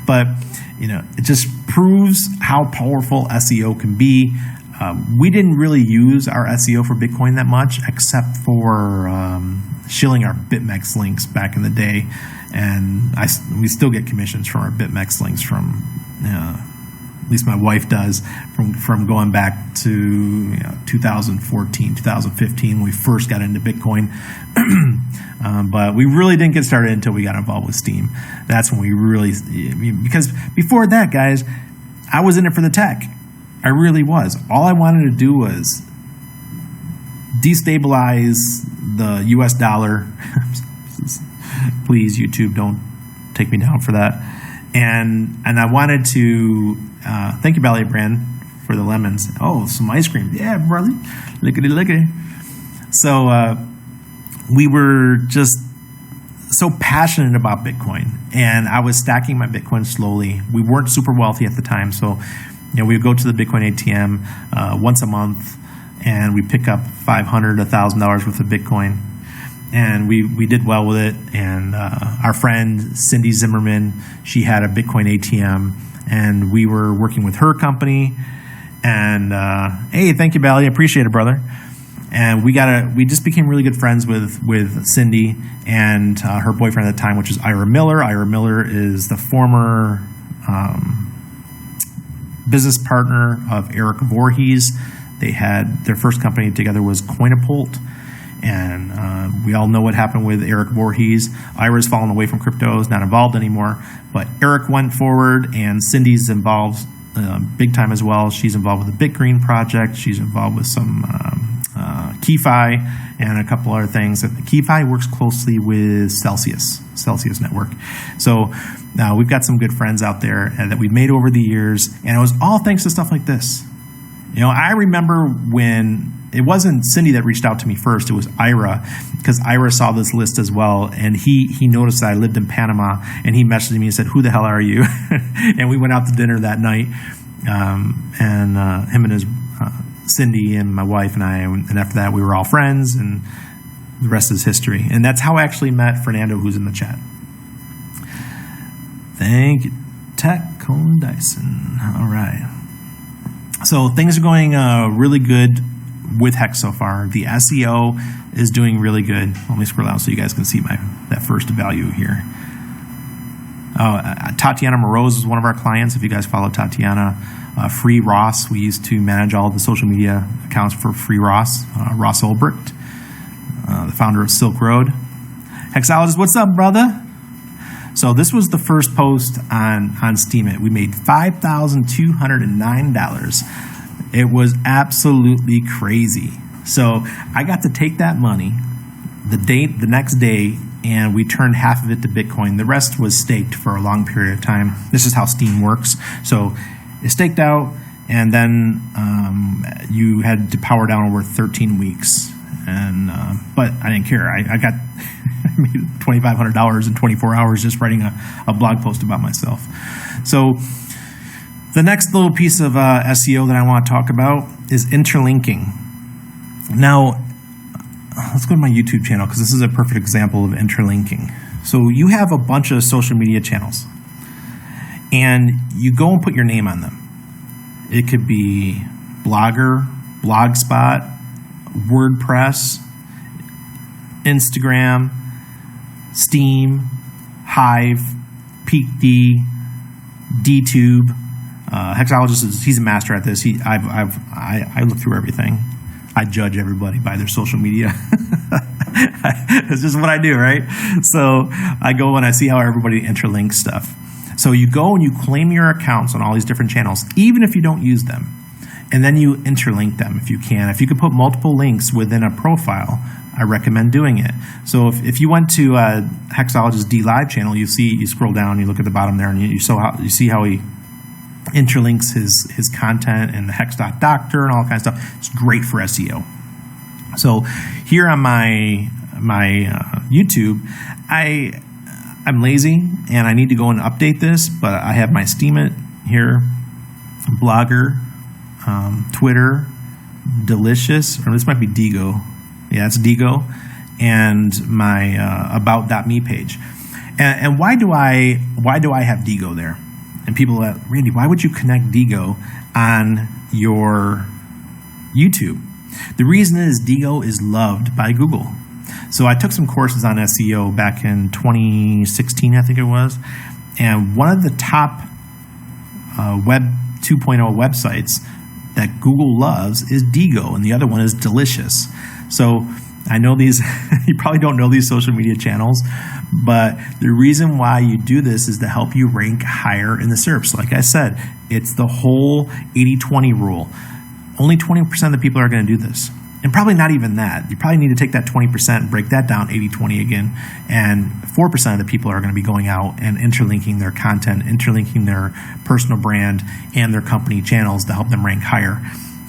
But, it just proves how powerful SEO can be. We didn't really use our SEO for Bitcoin that much, except for shilling our BitMEX links back in the day. And we still get commissions from our BitMEX links from... at least my wife does, from going back to 2014, 2015 when we first got into Bitcoin. But we really didn't get started until we got involved with Steem. That's when we really, because before that, guys, I was in it for the tech. I really was. All I wanted to do was destabilize the US dollar. Please, YouTube, don't take me down for that. And I wanted to thank you, Ballet Brand, for the lemons. Oh, some ice cream. Yeah, brother. Lickety. So we were just so passionate about Bitcoin. And I was stacking my Bitcoin slowly. We weren't super wealthy at the time. So, we would go to the Bitcoin ATM once a month, and we pick up $500, $1,000 worth of Bitcoin. And we did well with it. And our friend, Cindy Zimmerman, she had a Bitcoin ATM. And we were working with her company. And, hey, thank you, Bally. I appreciate it, brother. And we just became really good friends with Cindy and her boyfriend at the time, which is Ira Miller. Ira Miller is the former business partner of Eric Voorhees. They had their first company together was Coinapult. And we all know what happened with Eric Voorhees. Ira's fallen away from crypto, is not involved anymore. But Eric went forward, and Cindy's involved big time as well. She's involved with the BitGreen project. She's involved with some KeyFi and a couple other things. KeyFi works closely with Celsius Network. So we've got some good friends out there that we've made over the years. And it was all thanks to stuff like this. I remember when... It wasn't Cindy that reached out to me first. It was Ira, because Ira saw this list as well, and he noticed that I lived in Panama, and he messaged me and said, "Who the hell are you?" And we went out to dinner that night, and him and his Cindy and my wife and I, and after that we were all friends, and the rest is history. And that's how I actually met Fernando, who's in the chat. Thank you, Tech Colin Dyson. All right. So things are going really good with HEX so far. The SEO is doing really good. Let me scroll down so you guys can see that first value here. Tatiana Moroz is one of our clients. If you guys follow Tatiana, Free Ross, we used to manage all the social media accounts for Free Ross. Ross Ulbricht, the founder of Silk Road. Hexologist, what's up, brother? So this was the first post on Steemit. We made $5,209. It was absolutely crazy. So I got to take that money the next day, and we turned half of it to Bitcoin. The rest was staked for a long period of time. This is how Steem works. So it's staked out, and then you had to power down over 13 weeks. And but I didn't care. I got made $2,500 in 24 hours just writing a blog post about myself. So the next little piece of SEO that I want to talk about is interlinking. Now, let's go to my YouTube channel because this is a perfect example of interlinking. So you have a bunch of social media channels, and you go and put your name on them. It could be Blogger, Blogspot, WordPress, Instagram, Steam, Hive, PeakD, DTube. Hexologist he's a master at this. I look through everything. I judge everybody by their social media. It's just what I do, right? So I go and I see how everybody interlinks stuff. So you go and you claim your accounts on all these different channels, even if you don't use them. And then you interlink them if you can. If you could put multiple links within a profile, I recommend doing it. So if you went to Hexologist D Live channel, you scroll down, you look at the bottom there, and you see how he interlinks his content and the hex.doctor and all kinds of stuff. It's great for SEO. So here on my YouTube, I'm lazy and I need to go and update this, but I have my Steemit here, Blogger, Twitter, Delicious, or this might be Digo. Yeah, it's Digo, and my about.me page. And why do I have Digo there? And people are, Randy, why would you connect Digo on your YouTube? The reason is Digo is loved by Google. So I took some courses on SEO back in 2016, I think it was, and one of the top Web 2.0 websites that Google loves is Digo, and the other one is Delicious. So I know these, you probably don't know these social media channels, but the reason why you do this is to help you rank higher in the SERPs. Like I said, it's the whole 80-20 rule. Only 20% of the people are going to do this. And probably not even that. You probably need to take that 20% and break that down 80-20 again. And 4% of the people are going to be going out and interlinking their content, interlinking their personal brand and their company channels to help them rank higher.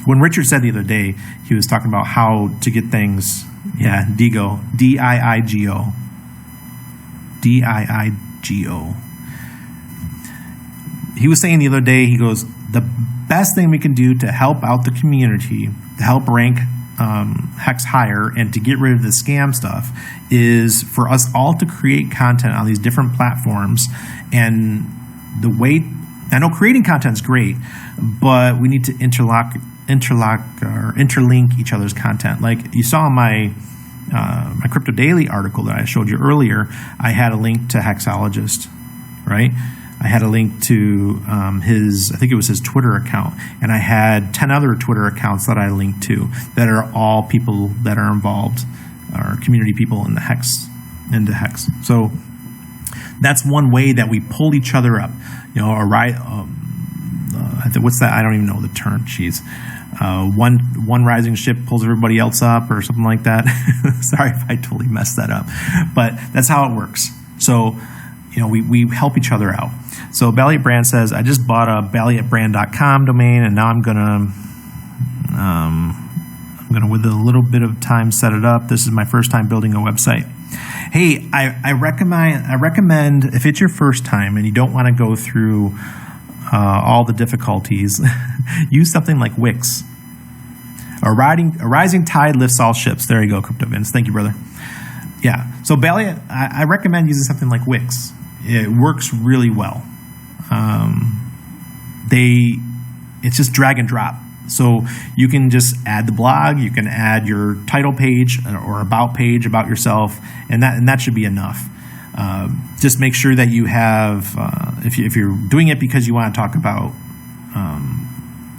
When Richard said the other day, he was talking about how to get things, Digo, D-I-I-G-O. D-I-I-G-O. He was saying the other day, he goes, the best thing we can do to help out the community, to help rank Hex higher and to get rid of the scam stuff is for us all to create content on these different platforms. And the way, I know creating content is great, but we need to interlink each other's content. Like you saw in my Crypto Daily article that I showed you earlier, I had a link to Hexologist, right? I had a link to I think it was his Twitter account, and I had 10 other Twitter accounts that I linked to that are all people that are involved, or community people into Hex. So that's one way that we pull each other up. You know, what's that? I don't even know the term. Jeez. One rising ship pulls everybody else up, or something like that. Sorry if I totally messed that up, but that's how it works. So, you know, we help each other out. So Balliet Brand says, I just bought a BallietBrand.com domain, and now I'm gonna with a little bit of time set it up. This is my first time building a website. Hey, I recommend if it's your first time and you don't want to go through all the difficulties, use something like Wix. A rising tide lifts all ships. There you go, Crypto Vince. Thank you, brother. Yeah. So Balliet, I recommend using something like Wix. It works really well. It's just drag and drop. So you can just add the blog, you can add your title page or about page about yourself, and that should be enough. Just make sure that you have, if you're doing it because you want to talk about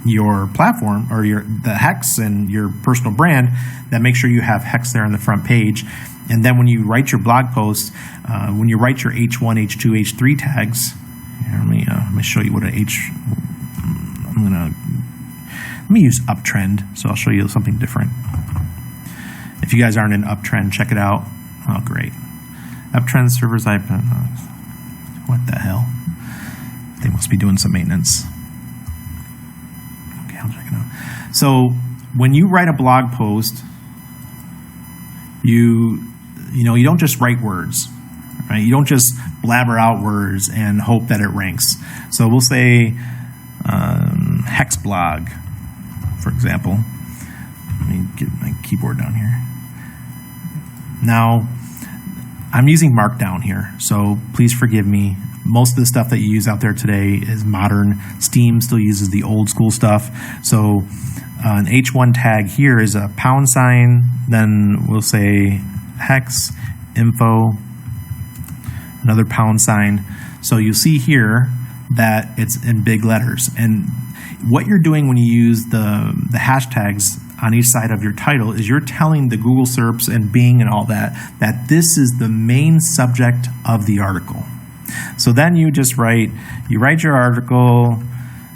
your platform or the Hex and your personal brand, then make sure you have Hex there on the front page. And then when you write your blog post, when you write your H1, H2, H3 tags, here, let me show you what an H. Let me use Uptrend, so I'll show you something different. If you guys aren't in Uptrend, check it out. Oh, great. Uptrend servers, what the hell? They must be doing some maintenance. Okay, I'll check it out. So when you write a blog post, you you don't just write words, right? You don't just blabber out words and hope that it ranks. So we'll say Hex blog, for example. Let me get my keyboard down here. Now, I'm using Markdown here, so please forgive me. Most of the stuff that you use out there today is modern. Steam still uses the old school stuff. So an H1 tag here is a $, then we'll say hex info, another $. So you see here that it's in big letters. And what you're doing when you use the hashtags on each side of your title is you're telling the Google SERPs and Bing and all that this is the main subject of the article. So then you just write your article,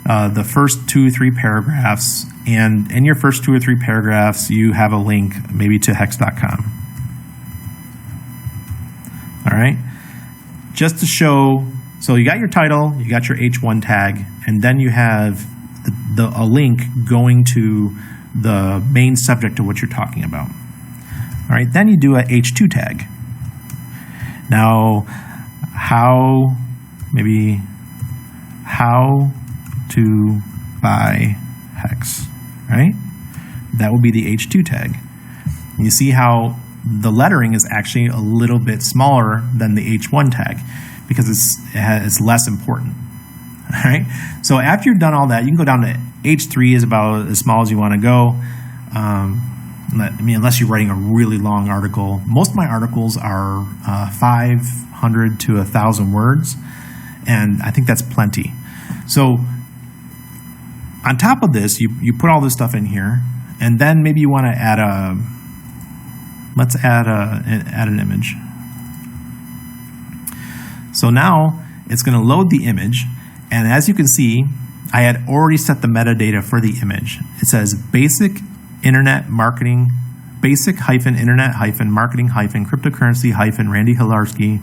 the first 2 or 3 paragraphs, and in your first 2 or 3 paragraphs you have a link maybe to hex.com. All right, just to show. So you got your title, you got your H1 tag, and then you have a link going to the main subject of what you're talking about. All right, then you do a H2 tag. Now, how to buy Hex, right? That will be the H2 tag. You see how the lettering is actually a little bit smaller than the H1 tag because it's less important. All right. So after you've done all that, you can go down to H3 is about as small as you want to go. Unless you're writing a really long article. Most of my articles are 500 to 1,000 words, and I think that's plenty. So on top of this, you put all this stuff in here, and then maybe you want to add let's add an image. So now it's going to load the image. And as you can see, I had already set the metadata for the image. It says basic internet marketing, basic-internet marketing cryptocurrency Randy Hilarski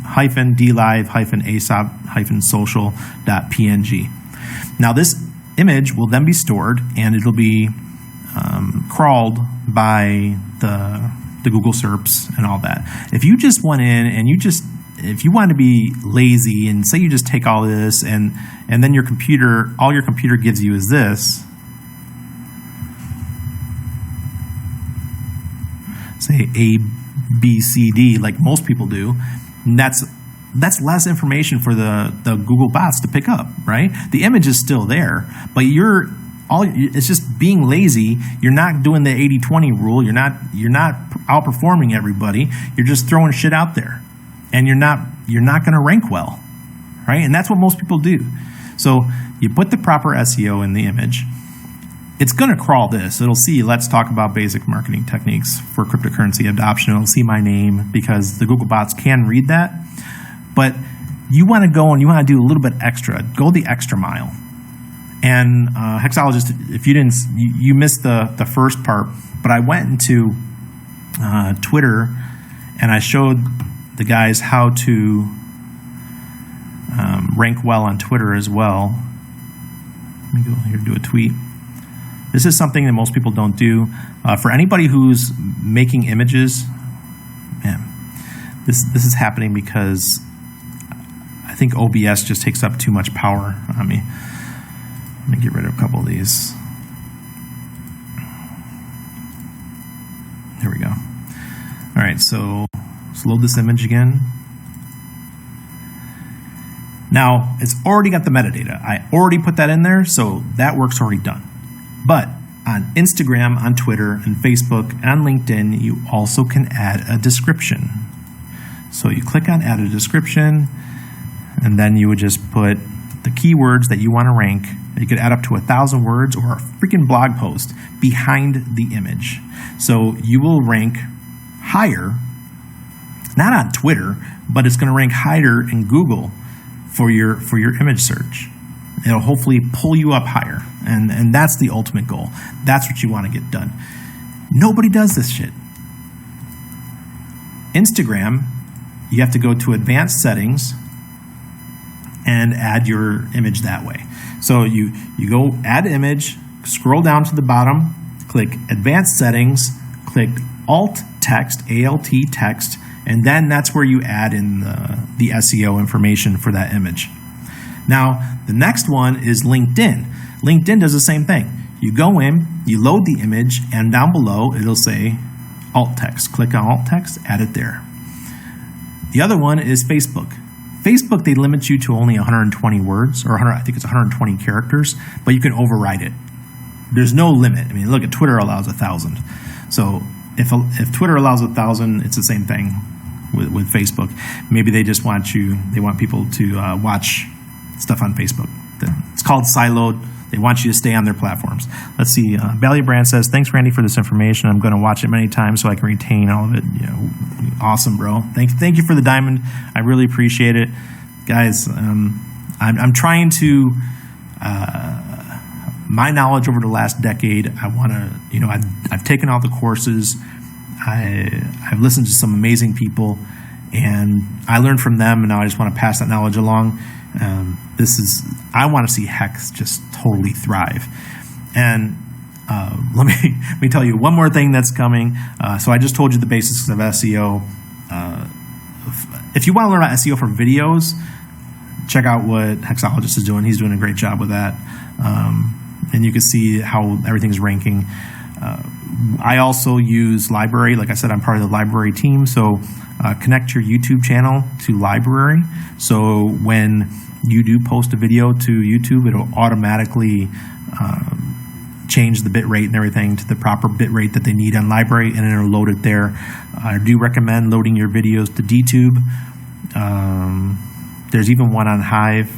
DLive ASOP social.png. Now this image will then be stored and it'll be crawled by the Google SERPs and all that. If you just went in and if you want to be lazy and say you just take all this and then all your computer gives you is this, say A, B, C, D, like most people do, that's less information for the Google bots to pick up, right? The image is still there, but it's just being lazy. You're not doing the 80-20 rule. You're not outperforming everybody. You're just throwing shit out there. And you're not going to rank well, right? And that's what most people do. So you put the proper SEO in the image. It's going to crawl this. It'll see, let's talk about basic marketing techniques for cryptocurrency adoption. It'll see my name because the Google bots can read that. But you want to go and you want to do a little bit extra. Go the extra mile. And Hexologist, if you missed the first part, but I went into Twitter and I showed the guys how to rank well on Twitter as well. Let me go here and do a tweet. This is something that most people don't do. For anybody who's making images, man, this is happening because I think OBS just takes up too much power on me. Let me get rid of a couple of these. There we go. All right, so let's load this image again. Now, it's already got the metadata. I already put that in there, so that work's already done. But on Instagram, on Twitter, and Facebook, and on LinkedIn, you also can add a description. So you click on Add a Description, and then you would just put the keywords that you want to rank. You could add up to 1,000 words or a freaking blog post behind the image. So you will rank higher, not on Twitter, but it's going to rank higher in Google for your image search. It'll hopefully pull you up higher, and that's the ultimate goal. That's what you want to get done. Nobody does this shit. Instagram, you have to go to Advanced Settings and add your image that way. So you go Add Image, scroll down to the bottom, click Advanced Settings, click alt text, ALT text, and then that's where you add in the SEO information for that image. Now, the next one is LinkedIn. LinkedIn does the same thing. You go in, you load the image, and down below it'll say alt text. Click on alt text, add it there. The other one is Facebook. Facebook, they limit you to only 120 words, or I think it's 120 characters, but you can override it. There's no limit. I mean, look at Twitter allows 1,000. So if Twitter allows 1,000, it's the same thing with Facebook. Maybe they just want people to watch stuff on Facebook. It's called siloed. They want you to stay on their platforms. Let's see. Value Brand says, "Thanks, Randy, for this information. I'm going to watch it many times so I can retain all of it." Awesome, bro. Thank you for the diamond. I really appreciate it, guys. I'm trying to. My knowledge over the last decade, I want to. I've taken all the courses. I've listened to some amazing people, and I learned from them. And now I just want to pass that knowledge along. I want to see HEX just totally thrive. And let me tell you one more thing that's coming. So I just told you the basics of SEO. If you want to learn about SEO for videos, check out what Hexologist is doing. He's doing a great job with that. And you can see how everything's ranking. I also use Library. Like I said, I'm part of the Library team. So connect your YouTube channel to Library. So when you do post a video to YouTube, it'll automatically change the bit rate and everything to the proper bit rate that they need on Library, and it'll load it there. I do recommend loading your videos to DTube. There's even one on Hive.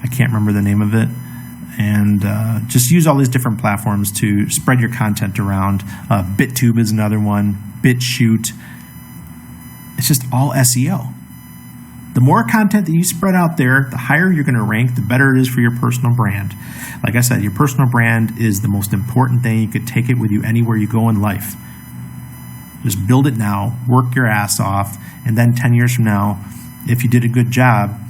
I can't remember the name of it. And just use all these different platforms to spread your content around. BitTube is another one. BitChute. It's just all SEO. The more content that you spread out there, the higher you're going to rank, the better it is for your personal brand. Like I said, your personal brand is the most important thing. You could take it with you anywhere you go in life. Just build it now, work your ass off, and then 10 years from now, if you did a good job,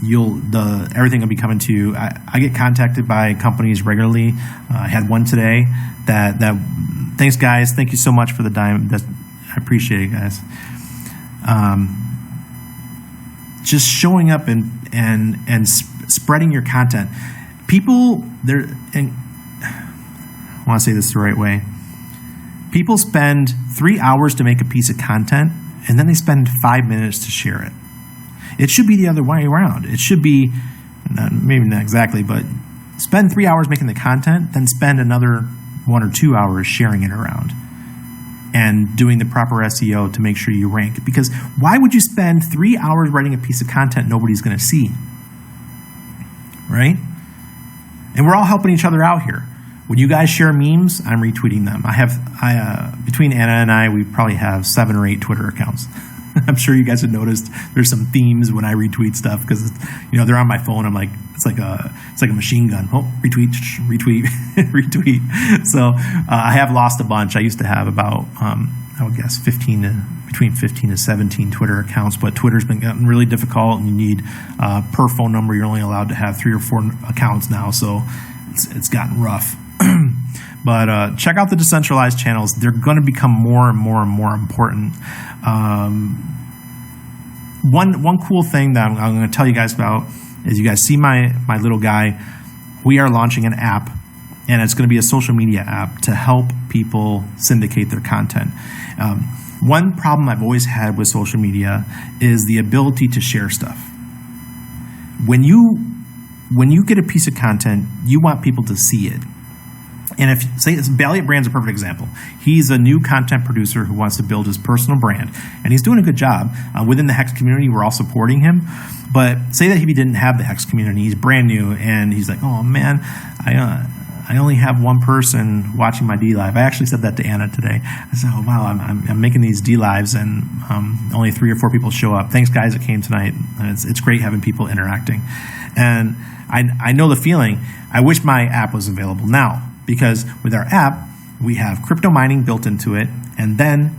everything will be coming to you. I get contacted by companies regularly. I had one today that thanks, guys. Thank you so much for the dime. I appreciate it, guys. Just showing up and spreading your content. People, and I want to say this the right way. People spend 3 hours to make a piece of content, and then they spend 5 minutes to share it. It should be the other way around. It should be, maybe not exactly, but spend 3 hours making the content, then spend another 1 or 2 hours sharing it around and doing the proper SEO to make sure you rank. Because why would you spend 3 hours writing a piece of content nobody's going to see? Right? And we're all helping each other out here. When you guys share memes, I'm retweeting them. Between Anna and I, we probably have 7 or 8 Twitter accounts. I'm sure you guys have noticed there's some themes when I retweet stuff because they're on my phone. I'm like, it's like a machine gun. Oh, retweet, retweet. So I have lost a bunch. I used to have about I would guess between 15 to 17 Twitter accounts, but Twitter's been getting really difficult, and you need per phone number. You're only allowed to have 3 or 4 accounts now, so it's gotten rough. But check out the decentralized channels. They're going to become more and more and more important. One cool thing that I'm going to tell you guys about is you guys see my little guy. We are launching an app, and it's going to be a social media app to help people syndicate their content. One problem I've always had with social media is the ability to share stuff. When you get a piece of content, you want people to see it. And say Valiant Brand's a perfect example. He's a new content producer who wants to build his personal brand, and he's doing a good job. Within the HEX community, we're all supporting him. But say that if he didn't have the HEX community, he's brand new, and he's like, oh man, I only have one person watching my D-Live. I actually said that to Anna today. I said, oh wow, I'm making these D-Lives, and only 3 or 4 people show up. Thanks guys that came tonight. It's great having people interacting. And I know the feeling. I wish my app was available now. Because with our app, we have crypto mining built into it, and then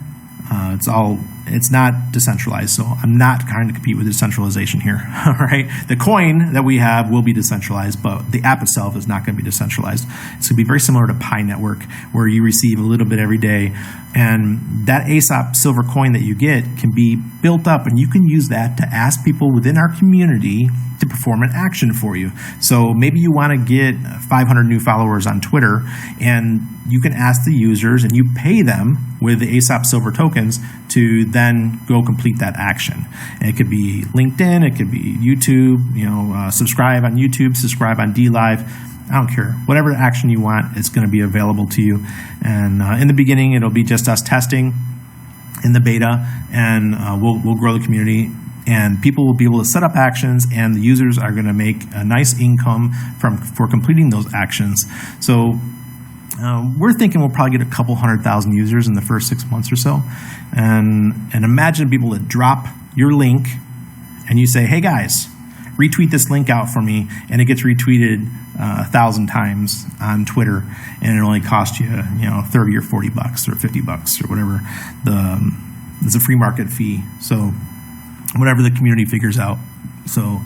it's not decentralized. So I'm not trying to compete with decentralization here. All right. The coin that we have will be decentralized, but the app itself is not going to be decentralized. It's going to be very similar to Pi Network, where you receive a little bit every day. And that ASOP silver coin that you get can be built up, and you can use that to ask people within our community to perform an action for you. So maybe you want to get 500 new followers on Twitter, and you can ask the users and you pay them with the ASOP silver tokens to then go complete that action. And it could be LinkedIn, it could be YouTube, subscribe on YouTube, subscribe on DLive. I don't care. Whatever action you want, it's going to be available to you. And in the beginning, it'll be just us testing in the beta, and we'll grow the community. And people will be able to set up actions, and the users are going to make a nice income for completing those actions. So we're thinking we'll probably get a couple 100,000 users in the first 6 months or so. And imagine people that drop your link, and you say, hey guys, retweet this link out for me, and it gets retweeted 1,000 times on Twitter, and it only costs you, $30 or $40 or $50 or whatever. It's a free market fee. So whatever the community figures out. So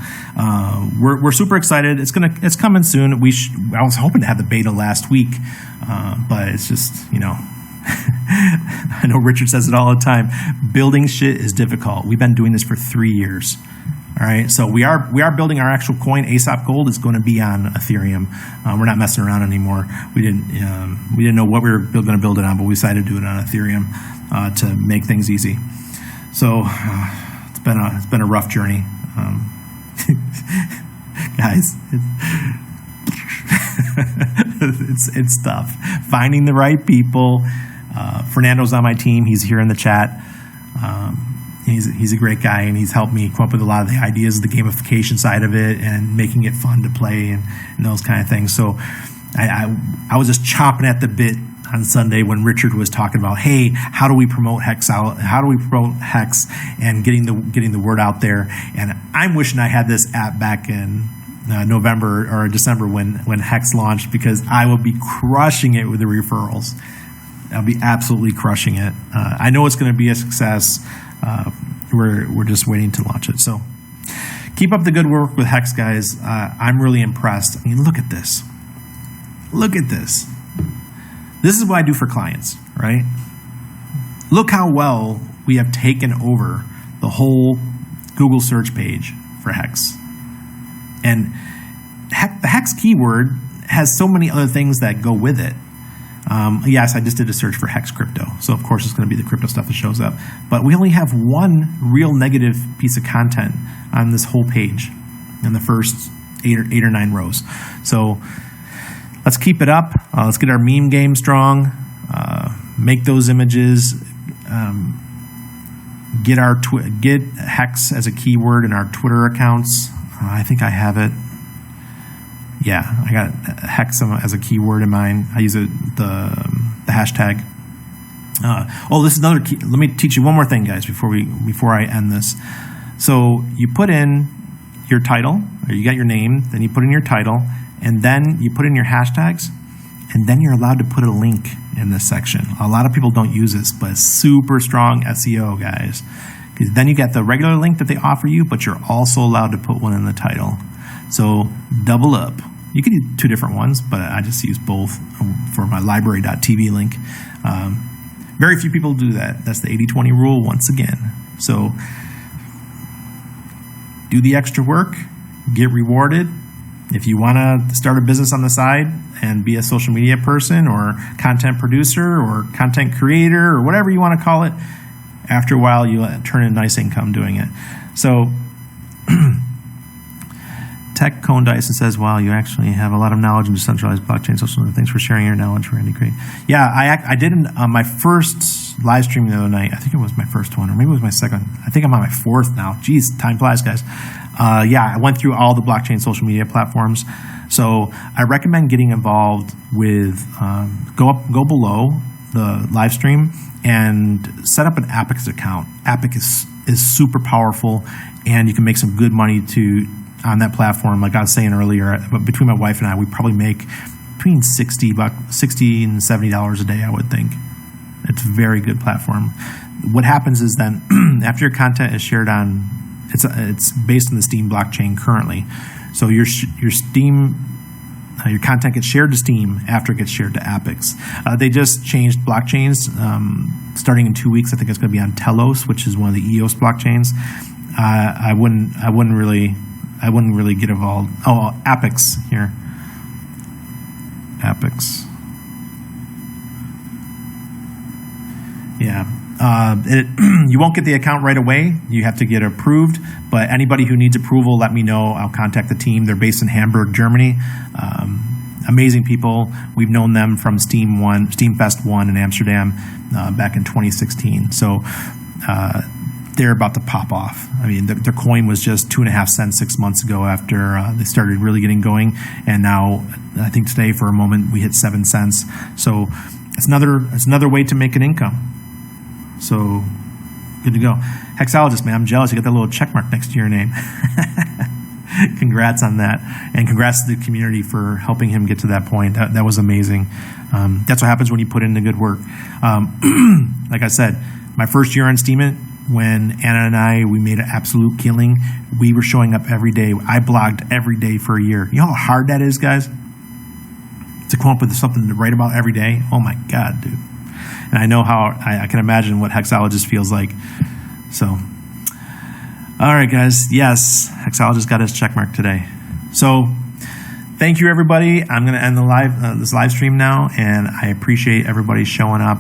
we're super excited. It's coming soon. I was hoping to have the beta last week, but it's just I know Richard says it all the time. Building shit is difficult. We've been doing this for 3 years. All right, so we are building our actual coin. ASOP Gold is going to be on Ethereum. We're not messing around anymore. We didn't know what we were going to build it on, but we decided to do it on Ethereum to make things easy. So it's been a rough journey, guys. It's tough finding the right people. Fernando's on my team. He's here in the chat. He's a great guy, and he's helped me come up with a lot of the ideas of the gamification side of it and making it fun to play and those kind of things. So I was just chomping at the bit on Sunday when Richard was talking about, hey, how do we promote HEX out? How do we promote HEX and getting the word out there? And I'm wishing I had this app back in November or December when HEX launched, because I would be crushing it with the referrals. I'll be absolutely crushing it. I know it's going to be a success. We're just waiting to launch it. So keep up the good work with HEX, guys. I'm really impressed. I mean, look at this. Look at this. This is what I do for clients, right? Look how well we have taken over the whole Google search page for HEX. And the HEX keyword has so many other things that go with it. Yes, I just did a search for HEX crypto. So, of course, it's going to be the crypto stuff that shows up. But we only have one real negative piece of content on this whole page in the first eight or nine rows. So, let's keep it up. Let's get our meme game strong. Make those images. Get HEX as a keyword in our Twitter accounts. I think I have it. Yeah, I got HEX as a keyword in mine. I use the hashtag. This is another key. Let me teach you one more thing, guys, before I end this. So you put in your title, or you got your name, then you put in your title, and then you put in your hashtags, and then you're allowed to put a link in this section. A lot of people don't use this, but it's super strong SEO, guys. Because then you get the regular link that they offer you, but you're also allowed to put one in the title. So double up. You can do two different ones, but I just use both for my library.tv link. Very few people do that. That's the 80-20 rule once again. So do the extra work, get rewarded. If you want to start a business on the side and be a social media person or content producer or content creator or whatever you want to call it, after a while you turn in nice income doing it. So Tech Cone Dyson says, wow, you actually have a lot of knowledge in decentralized blockchain social media. Thanks for sharing your knowledge, Randy. Great. Yeah, I did my first live stream the other night. I think it was my first one, or maybe it was my second. I think I'm on my fourth now. Jeez, time flies, guys. I went through all the blockchain social media platforms. So I recommend getting involved with, go below the live stream and set up an Epic account. Epic is super powerful, and you can make some good money on that platform. Like I was saying earlier, between my wife and I, we probably make between $60 and $70 a day, I would think. It's a very good platform. what happens is then after your content is shared on, it's based on the Steem blockchain currently. So your Steem, your content gets shared to Steem after it gets shared to Apex. They just changed blockchains starting in 2 weeks. I think it's going to be on Telos, which is one of the EOS blockchains. I wouldn't really get involved. Oh, Apex here. Apex. Yeah. You won't get the account right away. You have to get approved, but anybody who needs approval, let me know. I'll contact the team. They're based in Hamburg, Germany. Amazing people. We've known them from Steamfest 1 in Amsterdam back in 2016. So they're about to pop off. I mean, their coin was just 2.5 cents 6 months ago after they started really getting going, and now I think today for a moment we hit 7 cents. So it's another way to make an income. So good to go. Hexologist, man, I'm jealous. You got that little check mark next to your name. Congrats on that, and congrats to the community for helping him get to that point. That was amazing. That's what happens when you put in the good work. Like I said, my first year on Steemit, when Anna and we made an absolute killing. We were showing up every day. I blogged every day for a year. You know how hard that is, guys? To come up with something to write about every day? Oh my God, dude. And I know how, I can imagine what Hexologist feels like. So, all right, guys. Yes, Hexologist got his checkmark today. So, thank you, everybody. I'm going to end the this live stream now, and I appreciate everybody showing up.